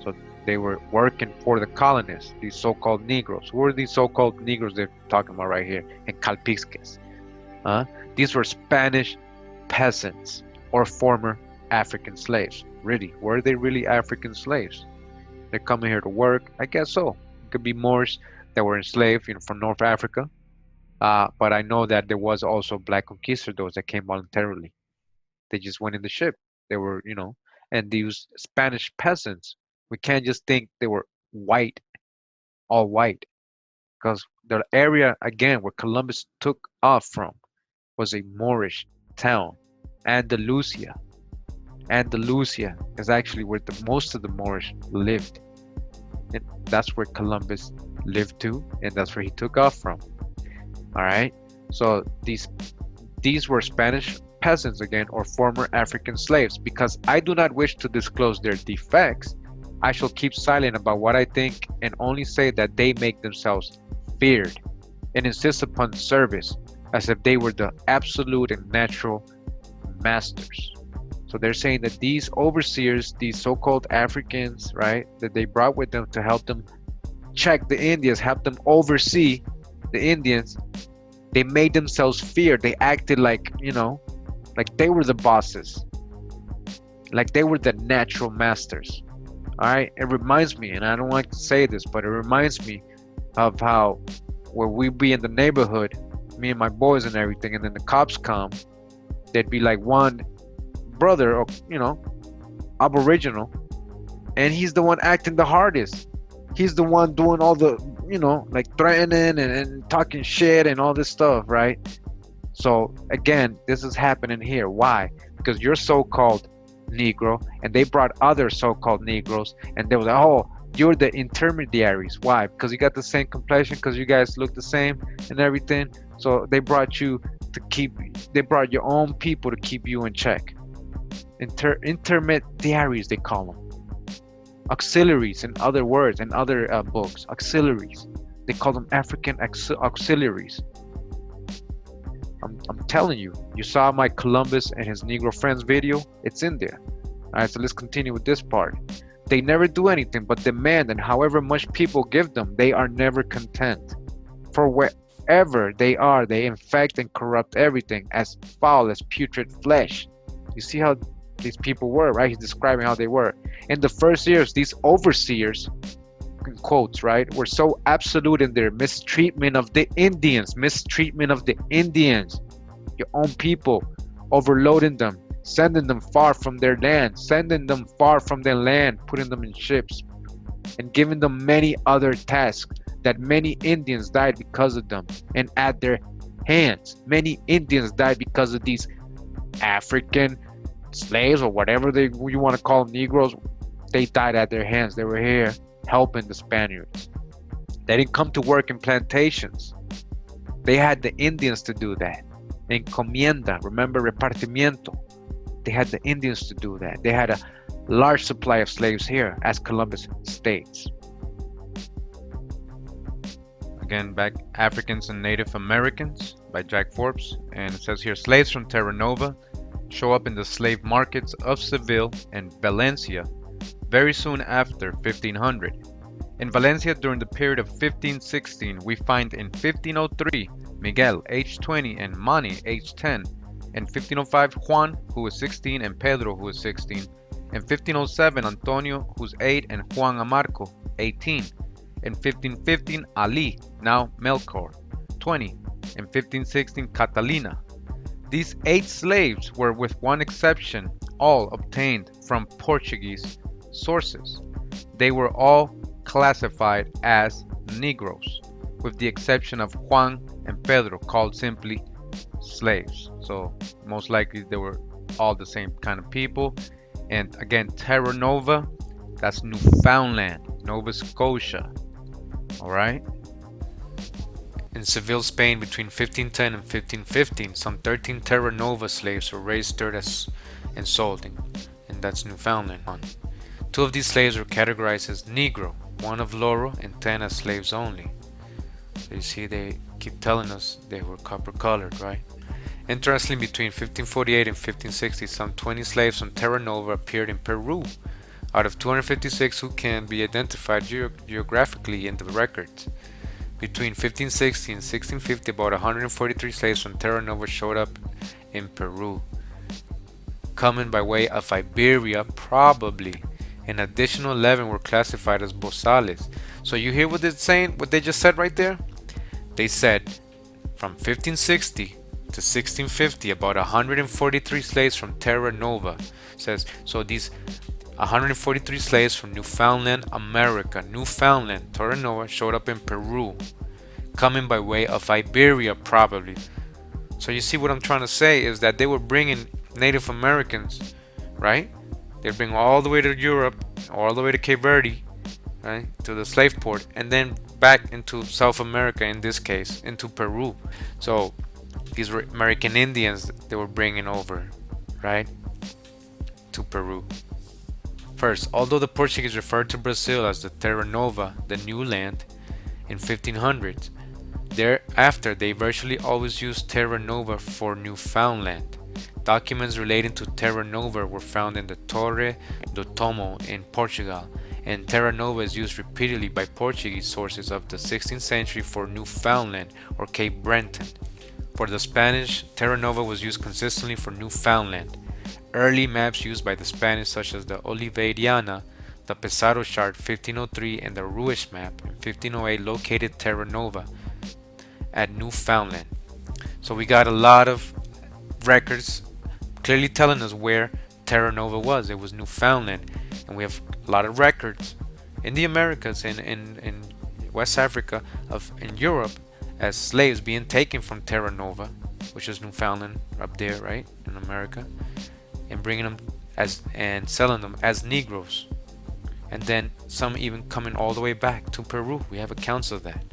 So they were working for the colonists, these so-called Negroes. Who are these so-called Negroes they're talking about right here in Calpixques? These were Spanish peasants or former African slaves. Really, were they really African slaves? They're coming here to work? I guess so. It could be Moors that were enslaved, you know, from North Africa. But I know that there was also black conquistadors that came voluntarily. They just went in the ship. They were, you know, and these Spanish peasants, we can't just think they were white, all white, because the area, again, where Columbus took off from was a Moorish town. Andalusia. Andalusia is actually where most of the Moorish lived. And that's where Columbus lived too, and that's where he took off from. All right. So these were Spanish peasants again, or former African slaves. Because I do not wish to disclose their defects, I shall keep silent about what I think, and only say that they make themselves feared and insist upon service as if they were the absolute and natural masters. So they're saying that these overseers, these so-called Africans, right, that they brought with them to help them check the Indians, help them oversee the Indians, they made themselves feared. They acted like, you know, like they were the bosses, like they were the natural masters. All right, it reminds me, and I don't like to say this, but it reminds me of how where we be in the neighborhood, me and my boys and everything, and then the cops come, there'd be like one brother, or, you know, aboriginal, and he's the one acting the hardest. He's the one doing all the, you know, like threatening and talking shit and all this stuff, right? So again, this is happening here. Why? Because you're so-called Negro, and they brought other so-called Negroes, and they were like, oh, you're the intermediaries. Why? Because you got the same complexion, because you guys look the same and everything. So they brought you to they brought your own people to keep you in check. Intermediaries, they call them. Auxiliaries, in other words, in other books, auxiliaries. They call them African auxiliaries. I'm telling you, you saw my Columbus and his Negro friends video. It's in there. All right, so let's continue with this part. They never do anything but demand, and however much people give them, they are never content. wherever they are, they infect and corrupt everything as foul as putrid flesh. You see how these people were, right? He's describing how they were. In the first years, these overseers, in quotes, right, were so absolute in their mistreatment of the Indians, mistreatment of the Indians, your own people, overloading them, sending them far from their land, sending them far from their land, putting them in ships, and giving them many other tasks that many Indians died because of them and at their hands. Many Indians died because of these African slaves or whatever you want to call them, Negroes. They died at their hands. They were here helping the Spaniards. They didn't come to work in plantations. They had the Indians to do that. Encomienda, remember repartimiento. They had the Indians to do that. They had a large supply of slaves here, as Columbus states. Again, back Africans and Native Americans by Jack Forbes. And it says here, slaves from Terra Nova show up in the slave markets of Seville and Valencia very soon after 1500. In Valencia during the period of 1516, we find in 1503 Miguel, age 20, and Mani, age 10. In 1505, Juan, who was 16, and Pedro, who was 16. In 1507, Antonio, who's 8, and Juan Amarco, 18. In 1515, Ali, now Melchor, 20. In 1516, Catalina. These 8 slaves were, with one exception, all obtained from Portuguese sources. They were all classified as Negroes, with the exception of Juan and Pedro, called simply slaves. So most likely they were all the same kind of people. And again, Terra Nova, that's Newfoundland, Nova Scotia. All right. In Seville, Spain, between 1510 and 1515, some 13 Terra Nova slaves were raised, stirred and sold, and that's Newfoundland. 2 of these slaves were categorized as Negro, 1 of Loro, and 10 as slaves only. So you see, they keep telling us they were copper colored, right? Interestingly, between 1548 and 1560, some 20 slaves from Terra Nova appeared in Peru, out of 256 who can be identified geographically in the records. Between 1560 and 1650, about 143 slaves from Terra Nova showed up in Peru, coming by way of Iberia, probably. An additional 11 were classified as bozales. So you hear what they're saying, what they just said right there? They said from 1560 to 1650, about 143 slaves from Terra Nova. Says so these 143 slaves from Newfoundland, America, Newfoundland, Terra Nova, showed up in Peru, coming by way of Iberia, probably. So you see what I'm trying to say is that they were bringing Native Americans, right? They bring all the way to Europe, all the way to Cape Verde, right, to the slave port, and then back into South America, in this case, into Peru. So these were American Indians they were bringing over, right, to Peru. First, although the Portuguese referred to Brazil as the Terra Nova, the new land, in 1500s, thereafter they virtually always used Terra Nova for Newfoundland. Documents relating to Terra Nova were found in the Torre do Tomo in Portugal, and Terra Nova is used repeatedly by Portuguese sources of the 16th century for Newfoundland or Cape Breton. For the Spanish, Terra Nova was used consistently for Newfoundland. Early maps used by the Spanish, such as the Oliveiriana, the Pesaro chart 1503, and the Ruiz map in 1508, located Terra Nova at Newfoundland. So we got a lot of records clearly telling us where Terra Nova was. It was Newfoundland, and we have a lot of records in the Americas, in West Africa, in Europe, as slaves being taken from Terra Nova, which is Newfoundland up there, right, in America, and bringing them and selling them as Negroes, and then some even coming all the way back to Peru. We have accounts of that.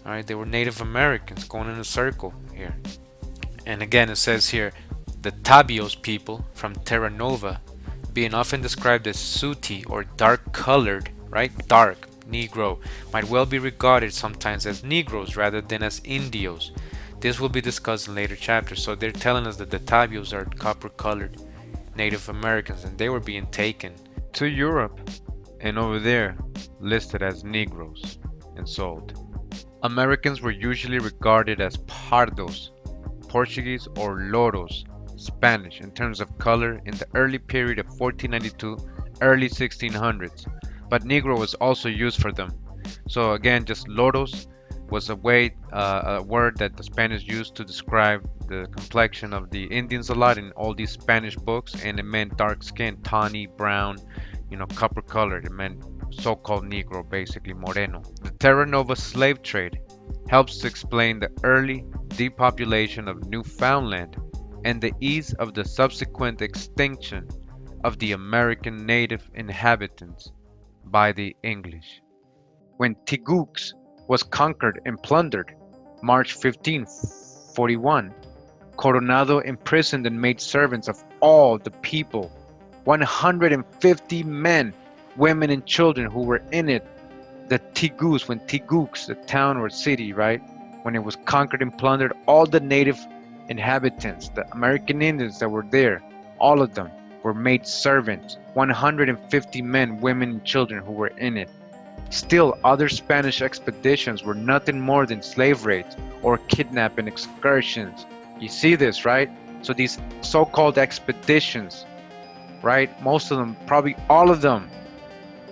All right, they were Native Americans going in a circle here. And again, it says here, the Tabios people from Terra Nova, being often described as sooty or dark colored, right? Dark, Negro, might well be regarded sometimes as Negroes rather than as Indios. This will be discussed in later chapters. So they're telling us that the Tabios are copper colored Native Americans, and they were being taken to Europe and over there listed as Negroes and sold. Americans were usually regarded as pardos, Portuguese, or loros, Spanish, in terms of color in the early period of 1492, early 1600s, but Negro was also used for them. So again, just loros was a word that the Spanish used to describe the complexion of the Indians a lot in all these Spanish books, and it meant dark skin, tawny, brown, copper colored. It meant so-called Negro, basically Moreno. The Terra Nova slave trade helps to explain the early depopulation of Newfoundland and the ease of the subsequent extinction of the American native inhabitants by the English. When Tigux was conquered and plundered, March 1541, Coronado imprisoned and made servants of all the people, 150 men, women, and children who were in it. The Tigux, when Tigux, the town or city, right, when it was conquered and plundered, all the native inhabitants, the American Indians that were there, all of them were made servants. 150 men, women, and children who were in it. Still, other Spanish expeditions were nothing more than slave raids or kidnapping excursions. You see this, right? So these so-called expeditions, right? Most of them, probably all of them,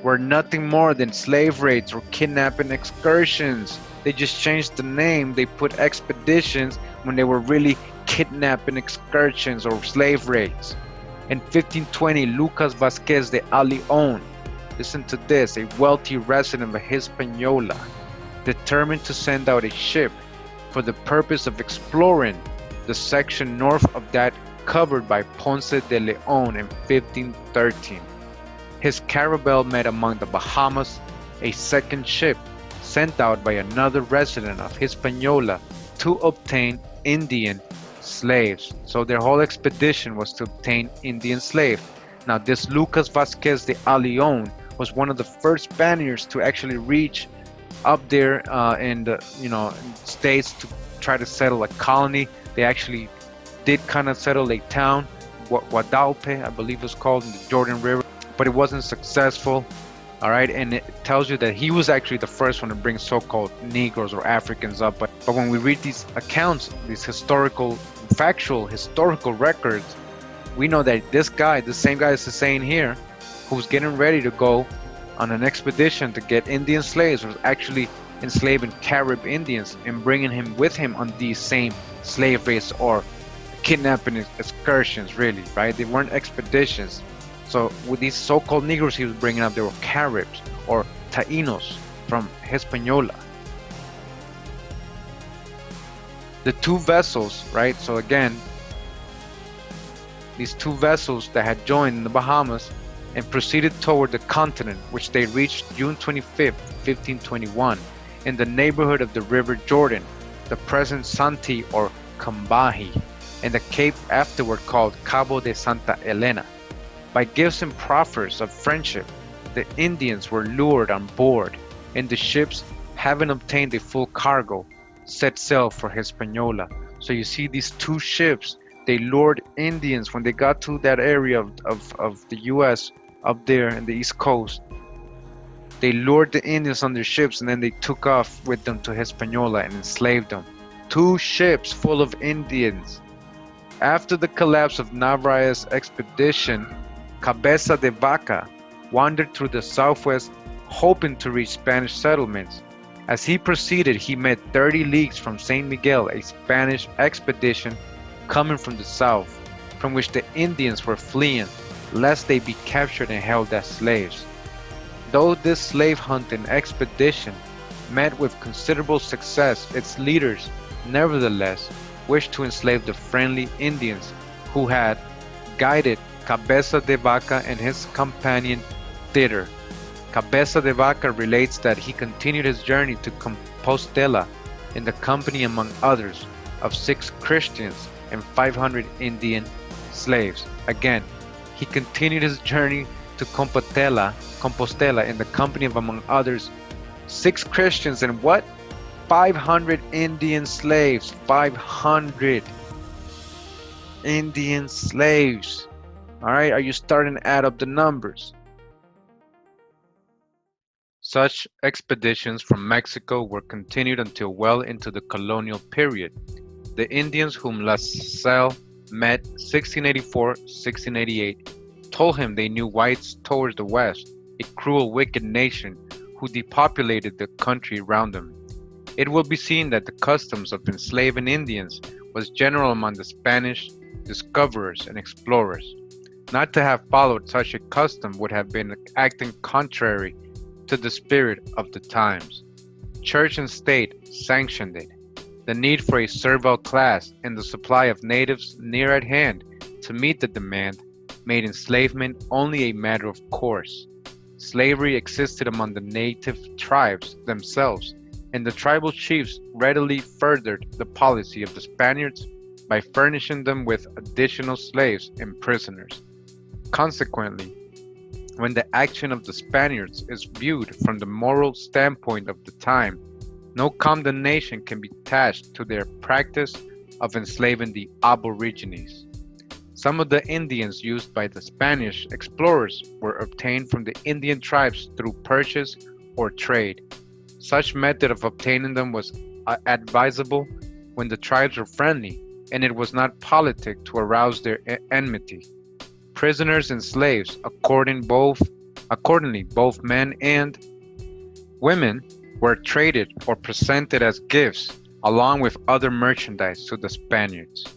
were nothing more than slave raids or kidnapping excursions. They just changed the name. They put expeditions when they were really kidnapping excursions or slave raids. In 1520, Lucas Vasquez de Leon, listen to this, a wealthy resident of Hispaniola, determined to send out a ship for the purpose of exploring the section north of that covered by Ponce de Leon in 1513. His caravel met among the Bahamas a second ship sent out by another resident of Hispaniola to obtain Indian slaves. So their whole expedition was to obtain Indian slaves. Now this Lucas Vasquez de Leon was one of the first Spaniards to actually reach up there in the states to try to settle a colony. They actually did kind of settle a town, Guadalupe, I believe it was called, in the Jordan River, but it wasn't successful. All right, and it tells you that he was actually the first one to bring so-called Negroes or Africans up. But when we read these accounts, these factual historical records, we know that this guy, the same guy is saying here, who's getting ready to go on an expedition to get Indian slaves, was actually enslaving Carib Indians and bringing him with him on these same slave raids or kidnapping excursions, really, right? They weren't expeditions. So with these so-called Negroes he was bringing up, they were Caribs or Taínos from Hispaniola. The two vessels, right? So again, these two vessels that had joined in the Bahamas and proceeded toward the continent, which they reached June 25th, 1521, in the neighborhood of the River Jordan, the present Santi or Cambaji, and the cape afterward called Cabo de Santa Elena. By gifts and proffers of friendship, the Indians were lured on board, and the ships, having obtained a full cargo, set sail for Hispaniola. So you see these two ships, they lured Indians when they got to that area of the US up there in the East Coast. They lured the Indians on their ships and then they took off with them to Hispaniola and enslaved them. Two ships full of Indians. After the collapse of Narvaez's expedition, Cabeza de Vaca wandered through the southwest hoping to reach Spanish settlements. As he proceeded, he met 30 leagues from San Miguel, a Spanish expedition coming from the south, from which the Indians were fleeing, lest they be captured and held as slaves. Though this slave hunting expedition met with considerable success, its leaders, nevertheless, wished to enslave the friendly Indians who had guided Cabeza de Vaca and his companion thither. Cabeza de Vaca relates that he continued his journey to Compostela in the company, among others, of 6 Christians and 500 Indian slaves. Again, he continued his journey to Compostela in the company of, among others, 6 Christians and what? 500 Indian slaves. 500 Indian slaves. All right, are you starting to add up the numbers? Such expeditions from Mexico were continued until well into the colonial period. The Indians whom La Salle met 1684-1688 told him they knew whites towards the west, a cruel, wicked nation who depopulated the country around them. It will be seen that the customs of enslaving Indians was general among the Spanish discoverers and explorers. Not to have followed such a custom would have been acting contrary to the spirit of the times. Church and state sanctioned it. The need for a servile class and the supply of natives near at hand to meet the demand made enslavement only a matter of course. Slavery existed among the native tribes themselves, and the tribal chiefs readily furthered the policy of the Spaniards by furnishing them with additional slaves and prisoners. Consequently, when the action of the Spaniards is viewed from the moral standpoint of the time, no condemnation can be attached to their practice of enslaving the aborigines. Some of the Indians used by the Spanish explorers were obtained from the Indian tribes through purchase or trade. Such method of obtaining them was advisable when the tribes were friendly, and it was not politic to arouse their enmity. Prisoners and slaves, accordingly, both men and women, were traded or presented as gifts, along with other merchandise to the Spaniards.